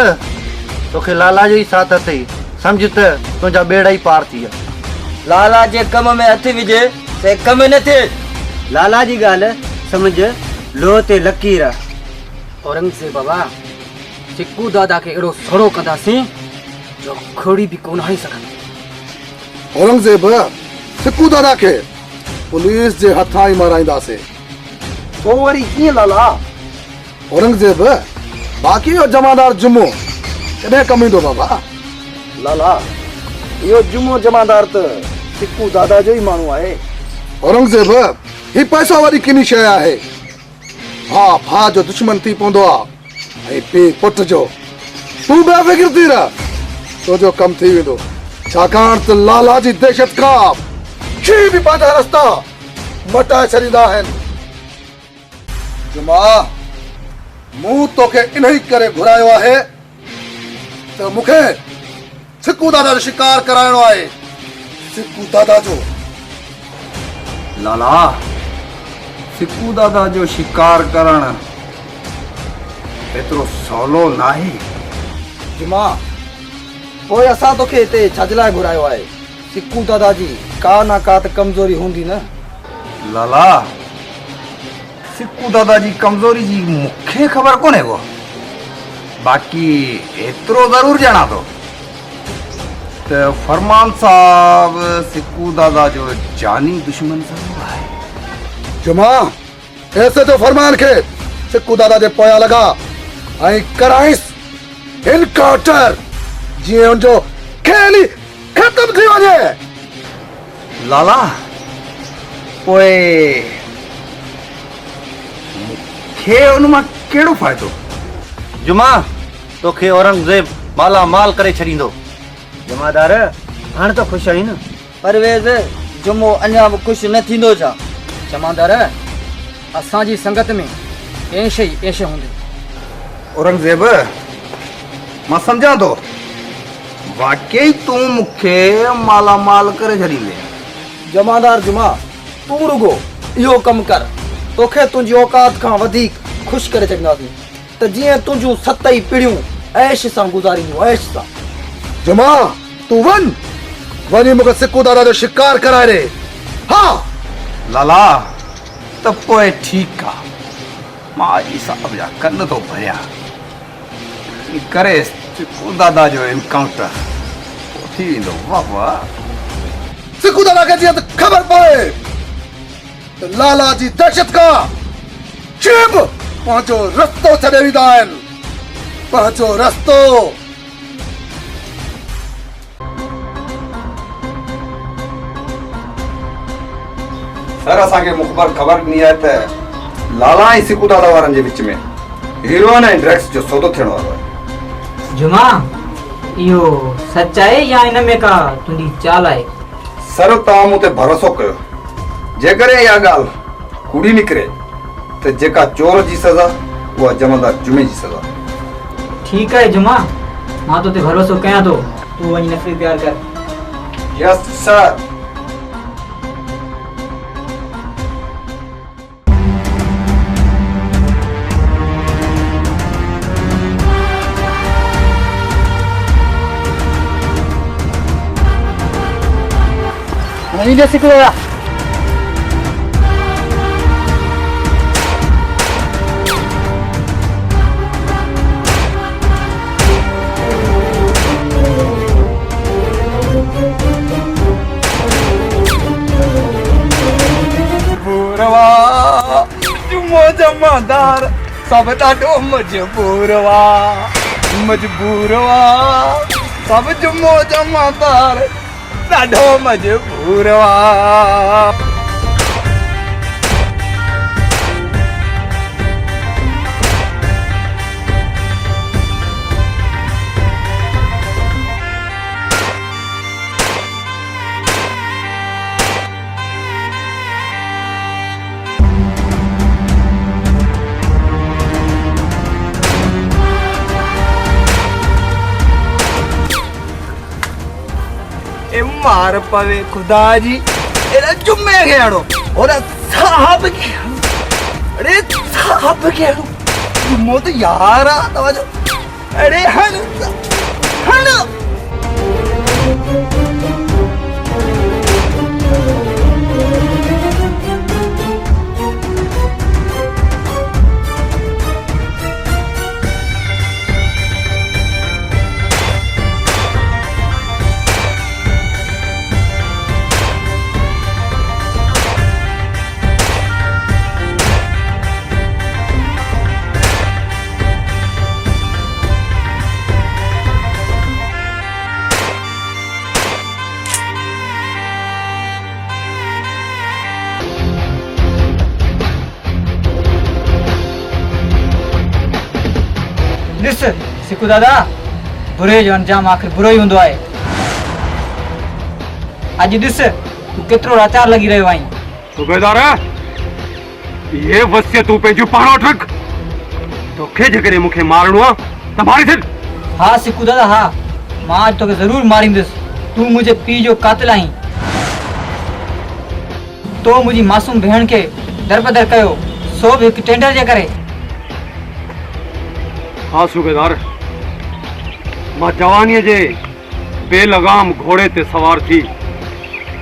तोखे लाला जो ई साथ अथई सम्झ त तुंहिंजा बेड़ा ई पार थी विया
लाला जे कम में हथ विझे ते कम न थिए
लाला जी ॻाल्हि सम्झ लोह ते लकीर आहे
औरंगज़ेब बाबा सिक्कू दादा खे अहिड़ो सड़ो कंदासीं जो खोड़ी बि कोन हणी सघंदी
औरंगज़ेब सिक्कू दादा खे पुलिस जे हथां ई माराईंदासीं
तो वरी कीअं लाला
औरंगज़ेब बाक़ी जो जमादार जुमो कॾहिं कमु ईंदो बाबा
लाला इहो जुमो जमादार त सिक्कू दादा जो ई माण्हू आहे
औरंगज़ेब ही पैसा वारी किनी शइ आहे भाउ जो दुश्मन थी पवंदो आहे ऐं पीउ पुट जो तूं बेफ़िक्र थी रह तुंहिंजो कमु थी वेंदो छाकाणि त लाला जी दहशत खां की बि पंहिंजा रस्ता मटाए छॾींदा आहिनि जुमा मूं तोखे इन ई करे घुरायो आहे त मूंखे सिक्कू दादा जो शिकार कराइणो आहे सिक्कू दादा जो
लाला सिक्कू दादा जो शिकार करण एतिरो सवलो नाहे
जुमा पोइ असां तोखे हिते छाजे लाइ घुरायो आहे सिक्कू दादा जी का न का त कमज़ोरी हूंदी न
लाला सिक्कू दादा जी कमज़ोरी जी मूंखे ख़बर कोन्हे को बाक़ी एतिरो ज़रूर ॼाणा थो त फरमान साहब सिक्कू दादा जो जानी दुश्मन ज़रूर आहे
जुमा ऐसे जो फरमान खे सिक्कू दादा जे पोयां लॻा ऐं कराइस इनकाउंटर जीअं हुनजो खेल ई ख़तम थी वञे
लाला पोइ मूंखे उन मां कहिड़ो फ़ाइदो
जुमा तोखे औरंगज़ेब माला माल करे छॾींदो जमादार हाणे त ख़ुशि आहीं न
परवेज़ जुमो अञा बि ख़ुशि न थींदो छा
जमादार असांजी संगत में ऐश ई ऐश हूंदी
औरंगज़ेब मां सम्झां थो वाकई तू मुखे माला माल करे छॾींदे।
जमादार जुमा तू रुगो इहो कम कर, तोखे तुंहिंजी औकात खां वधीक ख़ुशि करे छॾींदासीं त जीअं तुंहिंजूं 7 पीढ़ियूं ऐश सां गुज़ारींदियूं, ऐश सां।
जुमा तू वञी मूंखे सिकू दादा जो शिकार कराए रे। हाँ
लाला त पोइ ठीकु आहे, मां अॼु साहब जा कन थो भरियां करे सिकू दादा जो एनकाउंटर थी वेंदो। वाह वाह।
सिकू दादा खे जीअं त ख़बर पए त लाला जी दहशत खां चिब पंहिंजो रस्तो छॾे वेंदा आहिनि, पंहिंजो रस्तो।
सर असांखे मुख़बर ख़बर ॾिनी आहे त लाला ऐं सिकू दादा वारनि जे विच में हीरोइन ऐं ड्रग्स जो सौदो थियण वारो आहे।
जुमा इहो सच आहे या इन में का तुंहिंजी चाल आहे?
सर तव्हां मूं ते भरोसो कयो, जेकॾहिं इहा ॻाल्हि कूड़ी निकिरे त जेका चोर जी सज़ा उहा जमादार जुमे जी सज़ा।
ठीकु आहे जुमा, मां तो ते भरोसो कयां थो, तूं वञी नफ़री प्यार कर।
यस सर।
नहीं दे सिकू दादा।
जुमो जमादार सब ॾाढो मजबूर वा, सब जुमो जमादार ॾाढो मजबूर वा। मार पवे खुदा जी, एड़ा जुम्मे के हड़ो और साहब के, अरे साहब के हड़ो जुम्मो तो यार आ तवजो, अरे हन हन।
ॾिस सिकू दादा, बुरे जो अंजाम आख़िर बुरो ही हूंदो आहे। अॼु ॾिस तूं केतिरो लाचार लॻी रहियो आहीं।
सूबेदार ये वसियत तूं पंहिंजूं पाण वटि रख, तोखे जेकॾहिं मूंखे मारणो आहे त मारी छॾ।
हाँ सिकू दादा हाँ, मां अॼु तोखे ज़रूरु मारींदुसि। तूं मुंहिंजे पीउ जो कातिल आहीं। तो मुंहिंजी मासूम भेण खे दरबदर कयो, सो बि हिकु टेंडर जे करे।
हाँ सूबेदार, मां जवानीअ जे बेलगाम घोड़े ते सवार थी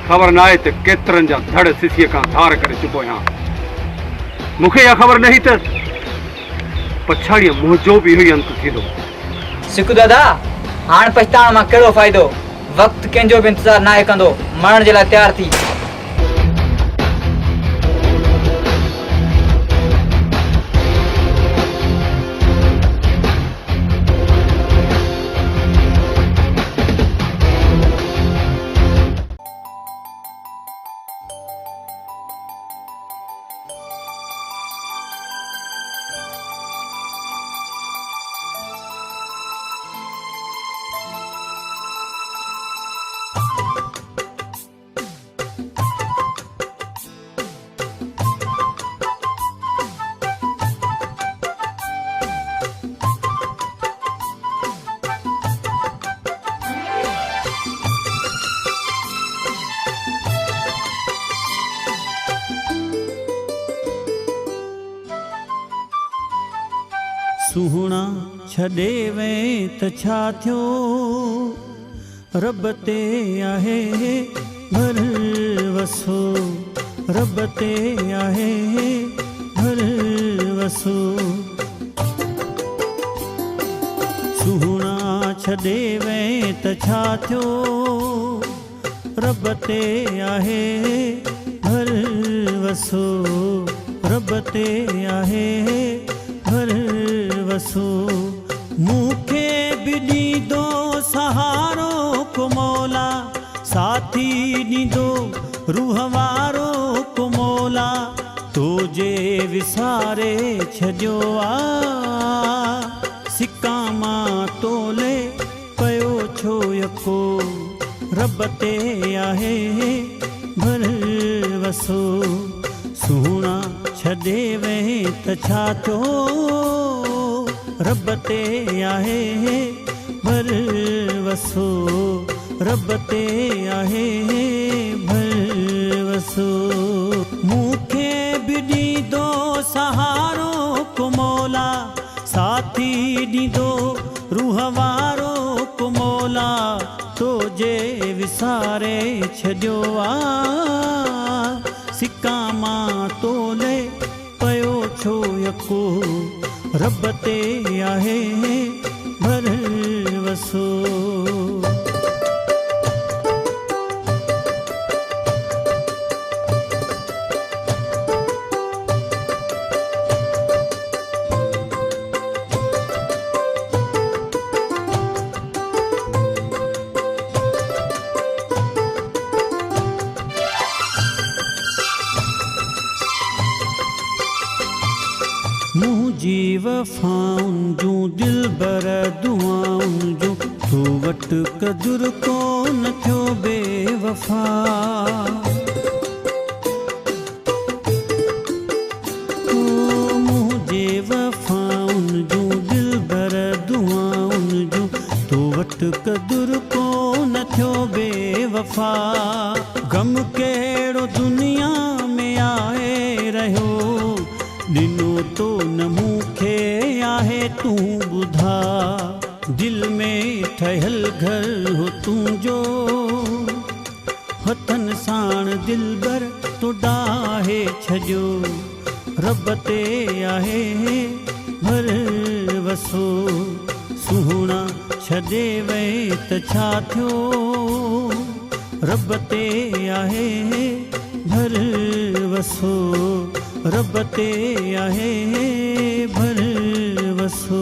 ख़बर न आहे त केतिरनि जा धड़ सिसीअ खां धार करे चुको आहियां। मूंखे इहा ख़बर नहीं त पछाड़ीअ मुंहिंजो बि इहो ई अंत थींदो।
सिकू दादा हाणे पछताइण मां कहिड़ो फ़ाइदो, वक़्तु कंहिंजो बि इंतज़ारु नाहे कंदो, मरण जे लाइ तयारु थी।
सुहिणा छॾे वएं त छा थियो रब ते आहे भरवसो रब ते आहे भरवसो सुहिणा छॾे वएं त छा थियो रब ते आहे भरवसो रब ते आहे भरवसो मूंखे बि ॾींदो सहारो को मौला साथी ॾींदो रूह वारो को मौला तो जे विसारे छॾियो सिका मां तोले पियो छो यको रब ते आहे भरवसो सुहिणा छॾे वएं त छा थियो रब ते आहे भरवसो रब ते आहे भरवसो मूंखे बि ॾींदो सहारो को मौला साथी ॾींदो रूह वारो को मौला तो जे विसारे छॾियो सिका मां तोले पियो छो यको रब ते आहे भरवसो मुंहिंजी वफ़ाउनि जूं दिलबर दुआउनि जूं तो वटि कदुर कोन थियो बेवफ़ा मुंहिंजे वफ़ाउनि जूं दिलबर दुआउनि जूं तो वटि कदुर कोन थियो बेवफ़ा गम कहिड़ो दुनिया में आहे रहियो ॾिनो तो न मूंखे आहे तूं ॿुधा दिल में ठहियल घर हो तुंहिंजो हथनि साण दिलबर तो डाहे छॾियो रब ते आहे भरवसो सुहिणा छॾे वएं त छा थियो रब ते आहे भरवसो रब ते आहे भरवसो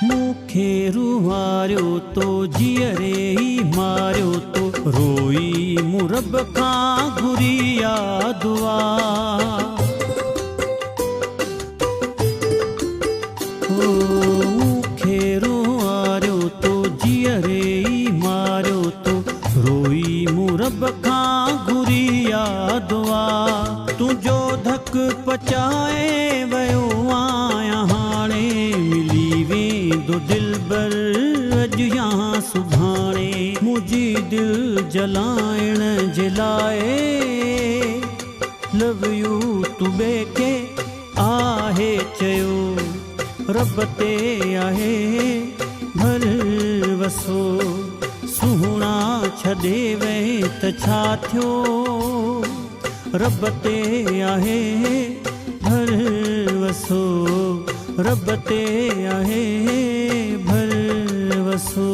मूंखे रुवारियो तो जीअरे ई मारियो तो रोई मूं रब खां घुरी आ दुआ मूंखे रुवारियो तो जीअरे ई मारियो तो रोई मूं रब खां घुरी आ दुआ तुंहिंजो धक पचाए वियो आहियां हाणे मिली वेंदो दिलबर अॼु या सुभाणे मुंहिंजी दिल जलाइण जे लाइ लव यू तू ॿिए खे आहे चयो रब ते आहे भरवसो सुहिणा छॾे वएं त छा थियो रब ते आहे भरवसो रब ते आहे भरवसो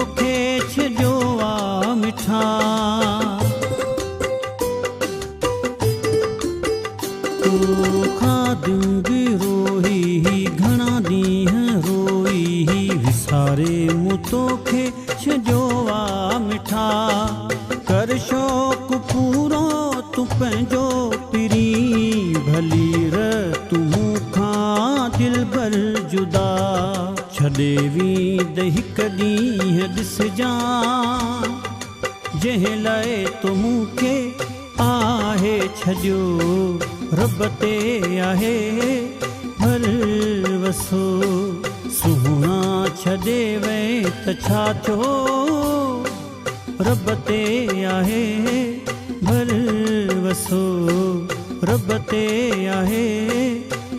तोखे छॾियो आ मिठा दूंगी रोई घणा ॾींहं रोई विसारे मूं तोखे छॾियो आ मिठा कर शौक़ पूरो तूं पंहिंजो पिरी भली र तूं मूंखां दिल भर जुदा छॾे वेंदे हिकु ॾींहुं ॾिसजां जंहिं लाइ तो मूंखे आहे छॾियो रब ते आहे भर वसो सुहिणा छॾे वे त छा थियो रब ते आहे भर वसो रब ते आहे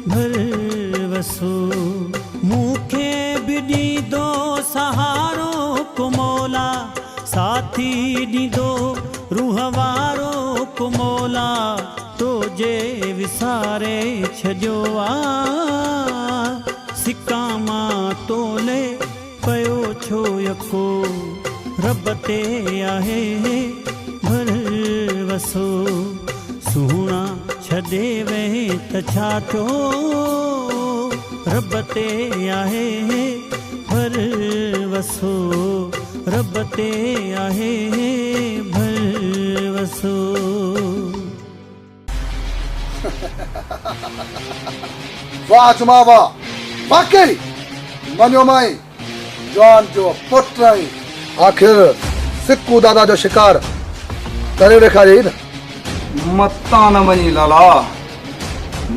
भर वसो मूंखे बि ॾींदो सहारो को मौला साथी ॾींदो रूह वारो को मौला तो जे विसारे छॾियो आ सिका मां तोले पयो छो यको रब ते आहे भर वसो सुहिणा छॾे वे त छा थियो रब ते आहे भर वसो रब ते आहे भर वसो
वाह जुमा वाह वाकई मनियो माई जवान जो पुट आई आखिर सिक्कू दादा जो शिकार करे ॾेखारियई न
मता न वञी लाला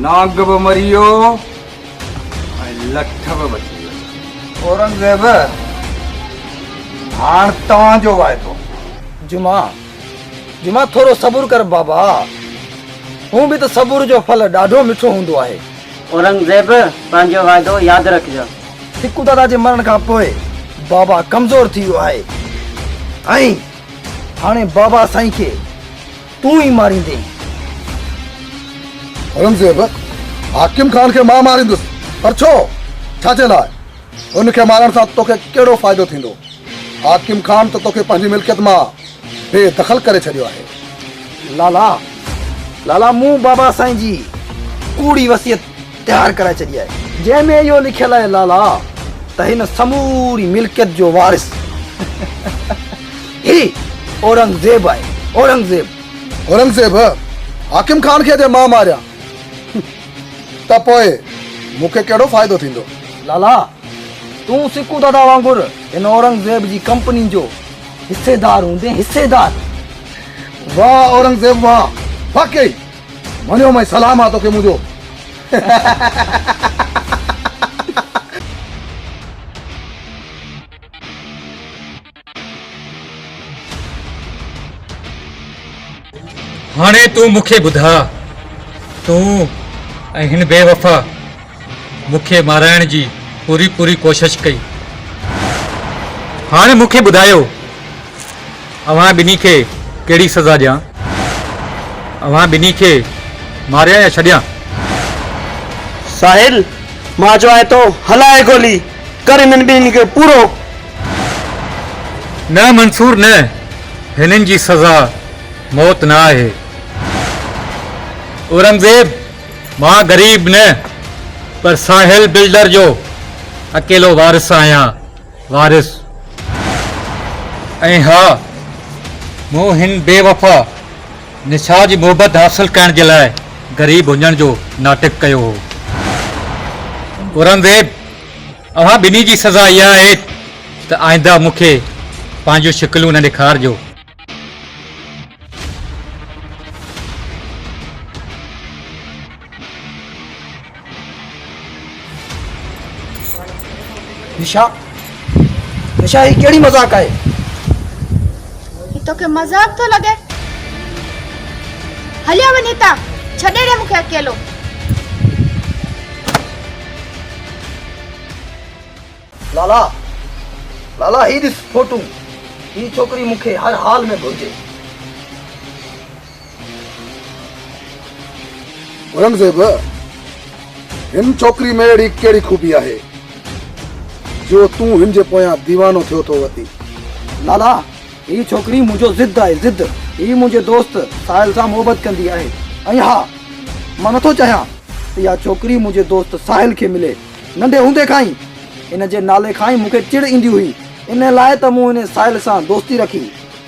नाग बि मरी वियो ऐं लठ बि बची वियो औरंगज़ेब हाण तव्हांजो वाइदो
जुमा जुमा थोरो सबुर कर बाबा हूं बि त सबुर जो फल ॾाढो मिठो हूंदो आहे
औरंगज़ेब पंहिंजो वाइदो यादि रखिजो
सिक्कू दादा जे मरण खां पोइ बाबा कमज़ोर थी वियो आहे ऐं हाणे बाबा साईं खे तूं ई मारींदे
औरंगज़ेब हाकिम खान खे मां मारींदुसि पर छो छाजे लाइ उनखे मारण सां तोखे कहिड़ो फ़ाइदो थींदो हाकिम खान त तोखे पंहिंजी मिल्कियत मां बेदख़ल करे छॾियो आहे
लाला लाला मूं बाबा साईं जी कूड़ी वसियत तैयार कराए छॾी आहे जंहिंमें इहो लिखियल आहे लाला त हिन समूरी मिल्कियत जो वारिस ही औरंगज़ेब आहे औरंगज़ेब
औरंगज़ेब हाकिम खान खे जे मां मारिया त पोइ मूंखे कहिड़ो फ़ाइदो थींदो
लाला तूं सिक्कू दादा वांगुरु हिन औरंगज़ेब जी कंपनी जो हिस्सेदार हूंदे हिस्सेदार
वाह औरंगज़ेब वाह वाकई मनियो मैं सलाम आहे तोखे मुंहिंजो
हाणे तूं मूंखे ॿुधा तूं ऐं हिन बेवफ़ा मूंखे माराइण जी पूरी कोशिश कई हाणे मूंखे ॿुधायो अव्हां ॿिन्ही खे कहिड़ी सज़ा ॾियां अव्हां ॿिन्ही खे मारिया या छॾियां
साहिल मां चवां थो हलाए गोली कर हिननि ॿिन्ही खे पूरो
न मंसूर न हिननि जी सज़ा मौत न आहे औरंगज़ेब मां ग़रीब न पर साहिल बिल्डर जो अकेलो वारिस आहियां वारिस ऐं हा मूं हिन बेवफ़ा निशा जी मोहबत हासिल करण जे लाइ ग़रीब हुजण जो नाटक कयो हो औरंगज़ेब अव्हां ॿिन्ही जी सज़ा इहा आहे त आइंदा मूंखे पंहिंजूं शिकिलूं न ॾेखारिजो
निशा निशा ही कहिड़ी मज़ाक आहे
तोखे मज़ाक थो लॻे हलिया वञ हितां छॾे ॾे मूंखे अकेलो
लाला लाला ही ॾिस फोटू ही छोकिरी मूंखे हर हाल में घुरिजे
औरंगज़ेब हिन छोकिरी में अहिड़ी कहिड़ी खूबी आहे जो तूं हिन जे पोयां दीवानो थियो थो वती
लाला ही छोकरी मुंहिंजो ज़िद आहे ज़िद। ही मुंहिंजे दोस्त साहिल सां मोहबत कंदी आहे ऐं हा मां नथो चाहियां त इहा छोकरी मुंहिंजे दोस्त साहिल खे मिले। नंढे हूंदे खां ई इन जे नाले खां ई मूंखे चिड़ ईंदी हुई। इन लाइ त मूं इन साहिल सां दोस्ती रखी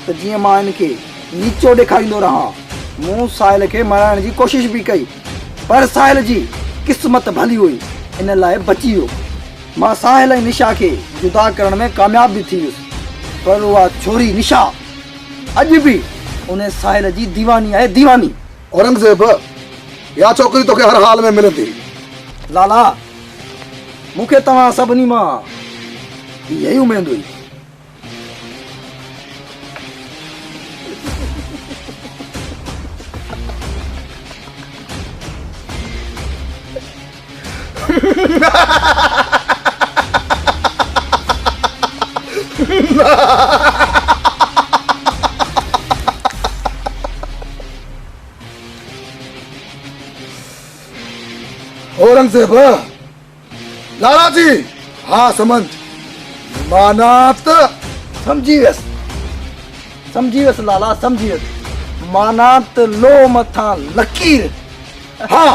त जीअं मां इनखे नीचो ॾेखारींदो रहां। मूं साहिल खे मराइण जी कोशिश बि कई पर साहिल जी क़िस्मत भली हुई, इन लाइ बची वियो। मां साहिल ऐं निशा खे जुदा करण में कामयाब बि थी वियुसि पर उहा छोरी निशा अॼु बि उन साहिल जी दीवानी आहे दीवानी।
औरंगज़ेब या छोकरी तोखे हर हाल में मिलंदी।
लाला मूंखे तव्हां सभिनी मां इहा ई उमेद हुई।
औरंगज़ेब लाला जी हाँ समझ मानात
समझी वियसि लाला समझी वियसि। मानात लो मथां लकीर। हाँ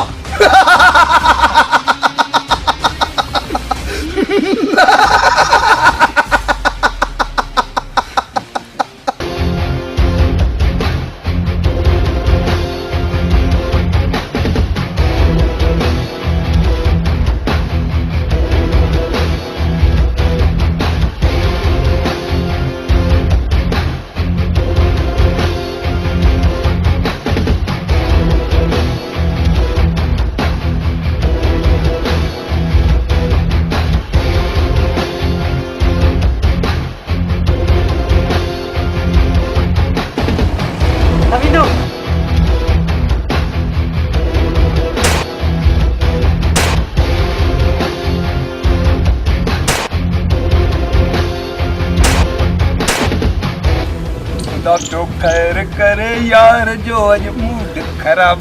तो खैर करे यार जो अज मूड खराब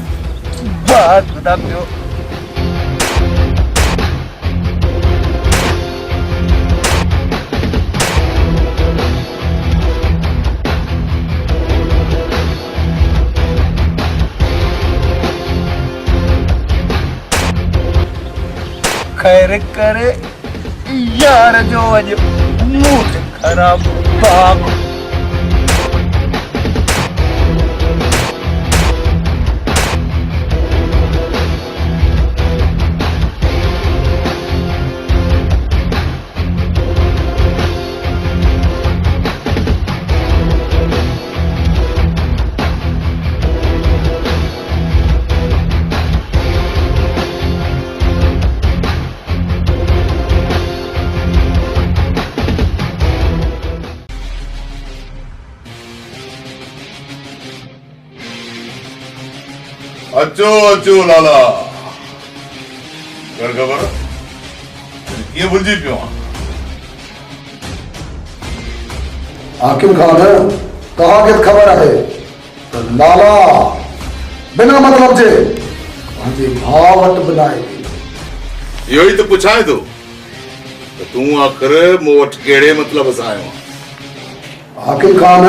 बात बता पियो। खैर करे यार जो अज मूड खराब बाप।
अचो अचो लाला घर ख़बर कीअं भुलिजी पियो आहियां।
हाकिम खान तव्हांखे ख़बर आहे त लाला बिना मतलब जे पंहिंजे भाउ वटि बि न आहे।
इहो ई त पुछां थो त तूं आख़िर मूं वटि कहिड़े मतिलब सां आयो आहीं।
हाकिम खान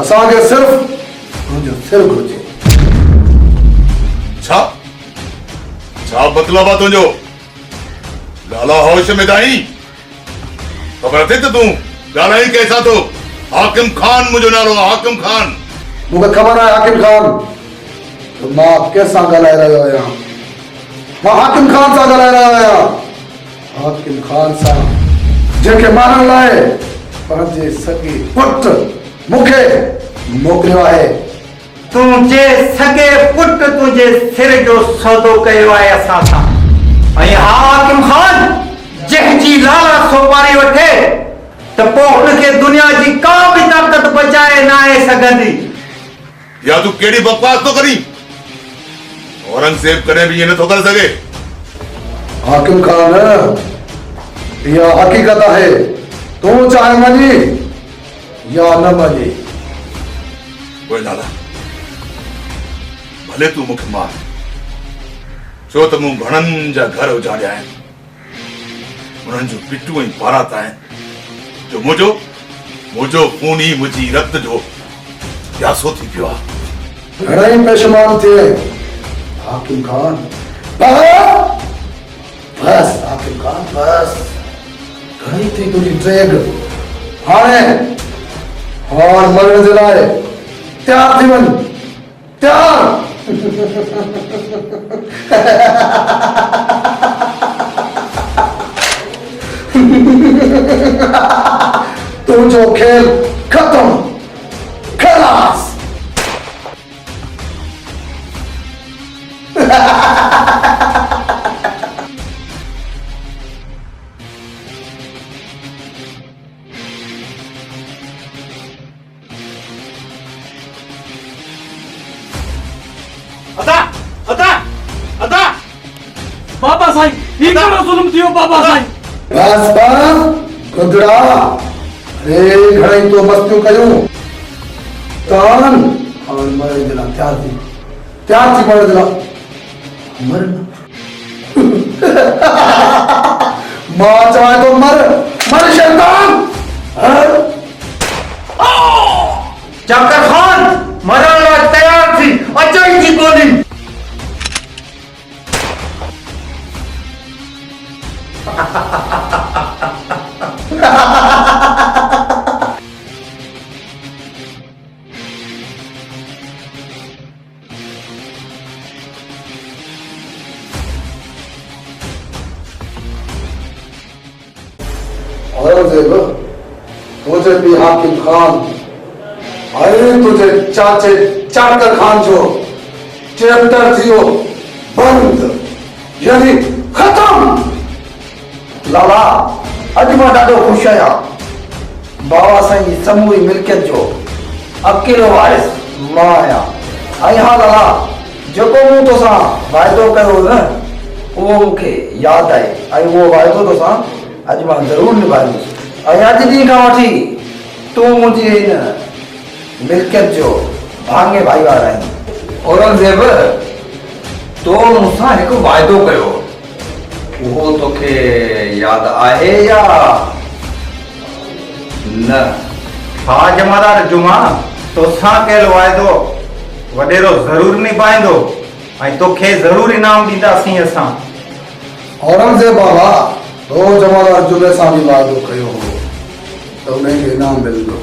असांखे सिर्फ़ तुंहिंजो सिर घुरिजे।
छा छा मतलब आहे तुंहिंजो? लाला होश में दाई ख़बर अथई त तूं ॻाल्हाई कंहिंसां थो? हाकिम खान मुंहिंजो नालो आहे हाकिम खान।
मूंखे ख़बर आहे हाकिम खान त मां कंहिंसां ॻाल्हाए रहियो आहियां। मां हाकिम खान सां ॻाल्हाए रहियो आहियां। हाकिम खान सां जंहिंखे मारण लाइ पंहिंजे सॻे पुट मूंखे मोकिलियो आहे।
तुंहिंजे सॻे पुट तुंहिंजे सिर जो सौदो कयो आहे असां सां। ऐं हाकिम खान जंहिंजी लाला सोपारी वठे त पोइ हुनखे दुनिया जी का बि ताक़त बचाए न आहे सघंदी।
या तूं कहिड़ी बकवास थो करीं? औरंगज़ेब कॾहिं बि ईअं नथो करे सघे।
हाकिम खान इहा हक़ीक़त आहे। तूं चाहे मञी या न मञी।
ओए लाला भले तूं मूंखे मार छो त मूं घणनि जा घर उजाड़िया आहिनि। उन्हनि जूं पिटूं ऐं बारात आहिनि जो मुंहिंजो मुझो खून ही मुझी रक्त जो प्यासो थी पियो आहे।
घणेई पेशमान थिए हाकिम खान, बस बस हाकिम खान बस, घणी थी तुंहिंजी ट्रेग। हाणे हार मरण जे लाइ तयार थी वञ, तयार। तुंहिंजो खेल खत्म, खलास।
बाबा साईं, ये कहिड़ो ज़ुल्म थियो बाबा साईं?
बस बस गुदड़ा, अरे घणेई तो मस्तियूं कयूं, तान और मरण जे लाइ तयार थी मरण जे लाइ। मरण मां चवां थो मर शैतान।
चकर खान मरण लाइ तयार थी अचई थी गोली।
औरंगजेब, तुझे भी हाकिम खान, अरे तुझे चाचे चाकर खान जो चैप्टर थियो बंद, यानी खत्म। लाला, अॼु मां ॾाढो ख़ुशि आहियां। बाबा साईं जी समूरी मिल्कियत जो अकेलो वारिस मां आहियां। ऐं हा लाला, जेको मूं तोसां वाइदो कयो न, उहो मूंखे यादि आहे ऐं उहो वाइदो तोसां अॼु मां ज़रूरु निभाईंदुसि। ऐं अॼु ॾींहं खां वठी तूं मुंहिंजी हिन मिल्कियत जो भाङे भाईवार आहीं।
औरंगजेब, तो मूंसां हिकु वाइदो कयो, उहो तोखे यादि आहे या न? हा जमादार जुमा, तोसां कयल वाइदो वॾेरो ज़रूरु निभाईंदो ऐं तोखे ज़रूरु इनाम ॾींदासीं असां।
औरंगजेब बाबा, तो जमादार जुमे सां बि वाइदो कयो हो त उनखे इनाम मिलंदो।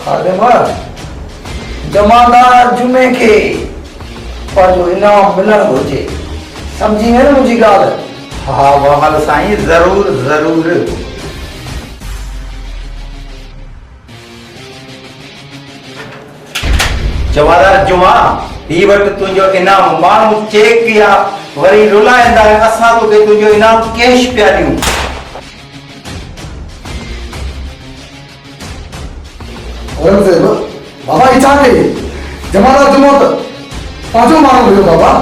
खादिम, जमादार जुमे खे पंहिंजो इनाम मिलणु घुरिजे, सम्झी न मुंहिंजी ॻाल्हि? हा वाहल साईं, ज़रूरु ज़रूरु। जमादार जुमा, ही वटि तुंहिंजो इनाम। माण्हू चेक या वरी रुलाईंदा, असां तोखे तुंहिंजो इनाम कैश पिया ॾियूं।
औरंगजेब बाबा, ही छा कई? जमादार जुमो त पंहिंजो माण्हू हुयो बाबा।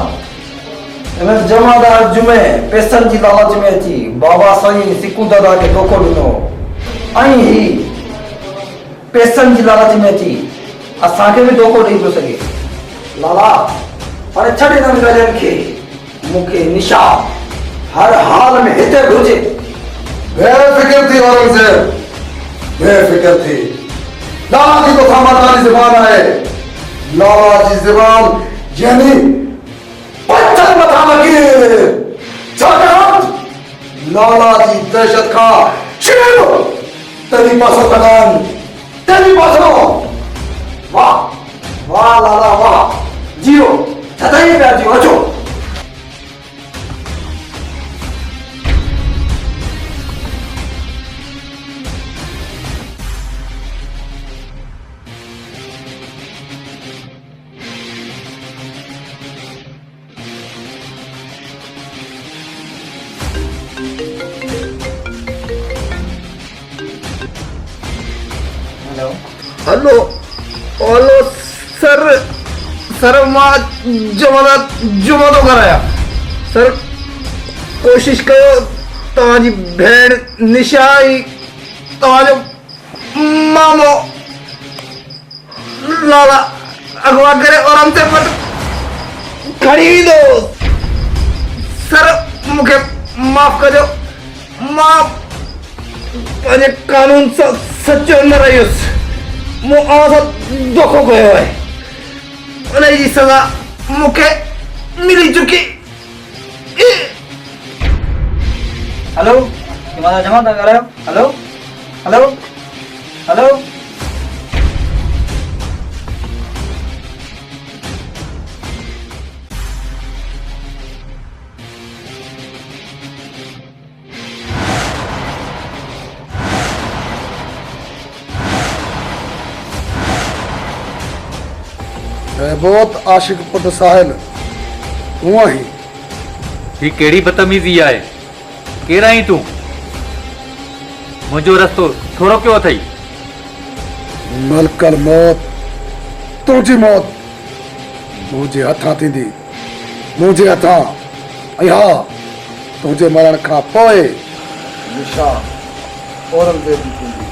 हिन जमादार जुमे पैसनि जी लालच में अची बाबा साईं सिकू दादा खे धोखो ॾिनो ऐं ही पैसनि जी लालच में अची असांखे बि धोखो ॾेई पियो सघे। लाला, हाणे छॾ हिननि ॻाल्हियुनि खे, मूंखे निशान हर हाल में हिते घुरिजे।
बेफिक्र थी औरंगजेब, बेफिक्र थी। लाला जी तो खामदानी ज़बान है। लाला जी ज़बान यानी पत्थर मथा लगी। लाला जी दहशत खां शेर तेरी पासो कदान, तेरी पासो। वाह वाह लाला वाह, जियो सदाई पिया जियो। अचो
हेलो हेलो सर, सर मां जमानत जुमा थो करायां। सर कोशिश कयो, तव्हांजी भेण निशा ऐं तव्हांजो मामो लाला अगवा करे औरंगजेब वटि खणी ईंदो। सर मूंखे माफ़ कजो, मां पंहिंजे कानून सां सचो न रहियुसि मूं सां धोखो कयो आहे उन जी सज़ा मूंखे मिली चुकी। हेलो जमादार जमा था ॻाल्हायो। हेलो हेलो हेलो
बहुत आशिक पुट साहिल तूं आहीं।
ही कहिड़ी बदतमीज़ी आहे? केरु आहीं तूं? मुंहिंजो रस्तो थोरो कयो अथई?
मलकल मौत तुंहिंजी मौत मुंहिंजे हथां थींदी, मुंहिंजे हथां। ऐं हा तुंहिंजे मरण खां पोइ निशा औरंगज़ेब जी थींदी।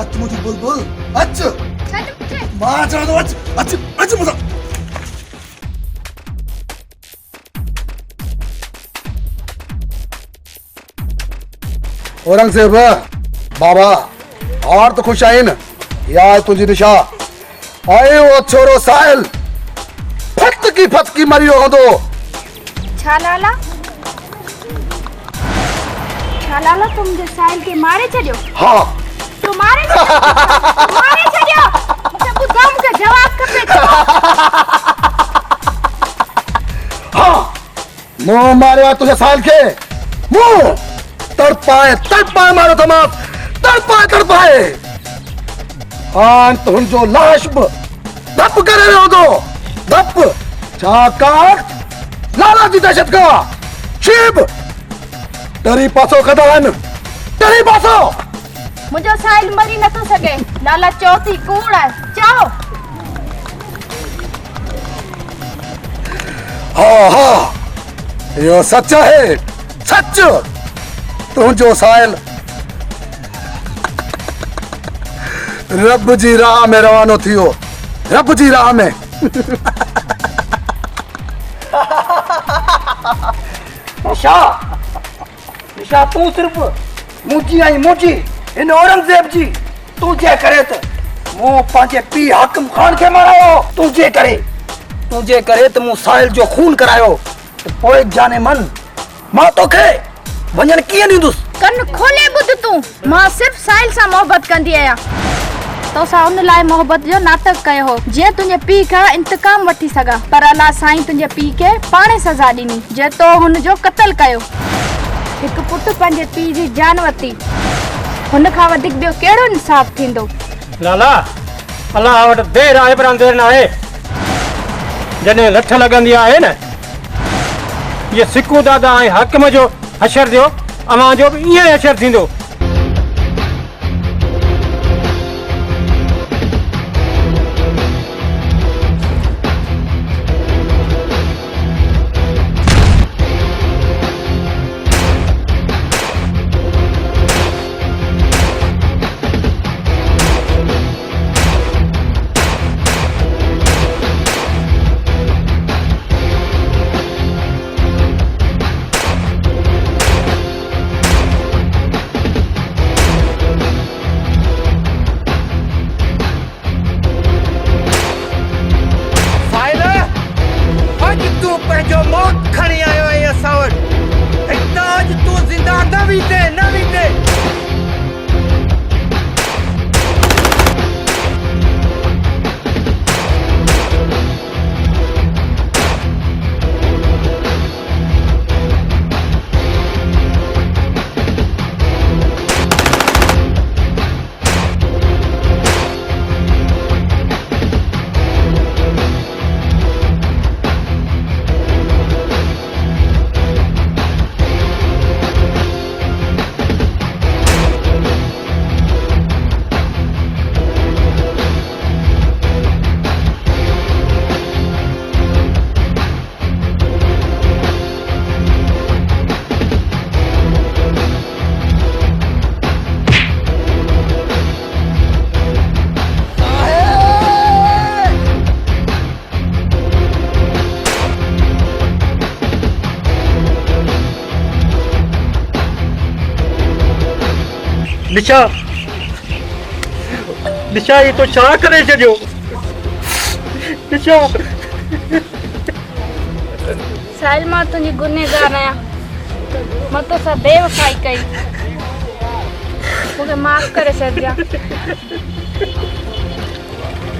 अच मुझे बुलबुल अच मां चढ़ो अच अच अच मुझे। औरंगजेब बाबा और तो खुश आइन यार तुझी निशा आए वो छोरो साहिल फटकी मरियो हो दो।
छालाला छालाला तुम जो साहिल के मारे छड़ियो?
हाँ
तुम्हारे छड़ियो सब दम का जवाब खपे।
हाँ मुंह मारे तुझे साहिल के मुंह तड़पाए मारो तमाम तड़पाए हाँ तुम जो लाश धप करे हो दो धप छाकाण लाला जी दहशत का शिव डरी पासो खदान डरी पासो।
मुझो साहिल मरी न तो सके लाला चौथी कूड़ है चाओ।
हाँ यो सच्चा है सच तू जो साहिल रब जी राह में रवानो थियो रब जी राह में।
निशा तू सिर्फ मुझी आई मुझी इन औरंगजेब जी तुझे करे त मो पांचे पी हाकिम खान के मारायो तुझे करे त मु साहिल जो खून करायो तो पोए जाने मन मां तो के वंजन किए नींदुस।
कन खोले बुध तू मां सिर्फ साहिल सा मोहब्बत कंदी आया तो सा उन लाए मोहब्बत जो नाटक कयो हो जे तुझे पी का इंतकाम वठी सगा पर अल्लाह साईं तुझे पी के पाणे सजा दिनी जे तो हुन जो कत्ल कयो। एक पुट पंजे पी जी जान वती हुन खा वधिक बियो केड़ो इंसाफ थिंदो?
लाला अल्लाह वट देर आए पर अंधेर ना है जने लठ लगंदी आहे न ये सिक्कू दादा ऐं हकम जो हशर जो अवां जो भी इहे हशर थींदो। निशा निशा ये तो छा करे छॾियो निशा
साहिल मां तुंहिंजी गुनहगार आहियां मां तोसां बेवफ़ाई कई मूंखे माफ़ करे छॾिजां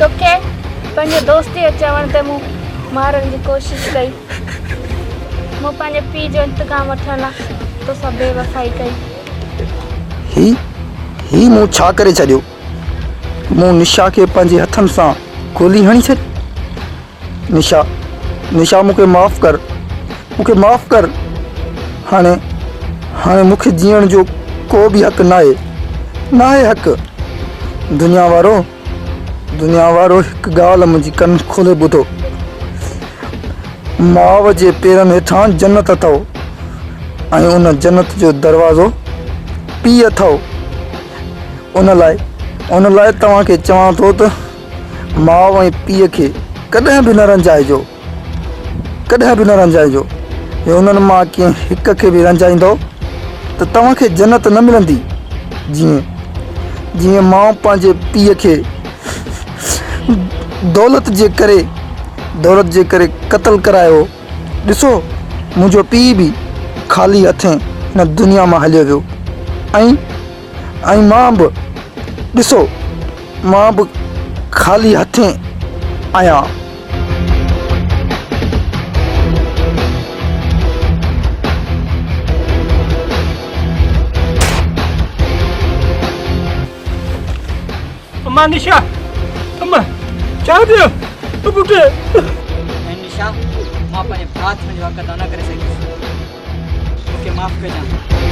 तोखे पंहिंजे दोस्तीअ चवण ते मूं मारण जी कोशिशि कई मूं पंहिंजे पीउ जो इंतकाम वठण लाइ तोसां बेवफ़ाई कई
ही मूं छा करे छॾियो मूं निशा खे पंहिंजे हथनि सां गोली हणी छॾी निशा निशा मूंखे माफ़ कर हाणे मूंखे जीअण जो को बि हक़ नाहे हक़ दुनिया वारो हिकु ॻाल्हि मुंहिंजी कन खोले ॿुधो माउ जे पेरनि हेठां जन्नत अथव ऐं उन जन्नत जो दरवाज़ो पीउ अथव उन लाइ तव्हांखे चवां थो त माउ ऐं पीउ खे कॾहिं बि न रंजाइजो ऐं उन्हनि मां कंहिं हिक खे बि रंजाईंदो त तव्हांखे जन्नत न मिलंदी जीअं माउ पंहिंजे पीउ खे दौलत जे करे क़त्ल करायो ॾिसो मुंहिंजो पीउ बि ख़ाली हथें हिन दुनिया मां हलियो वियो ऐं मां बि ख़ाली हथें आहियां
अम्मा निशा अम्मा छा थियो पुट
निशा मां पंहिंजे भाउ तुंहिंजो हक़ अदा न करे सघियुसि मूंखे माफ़ कजां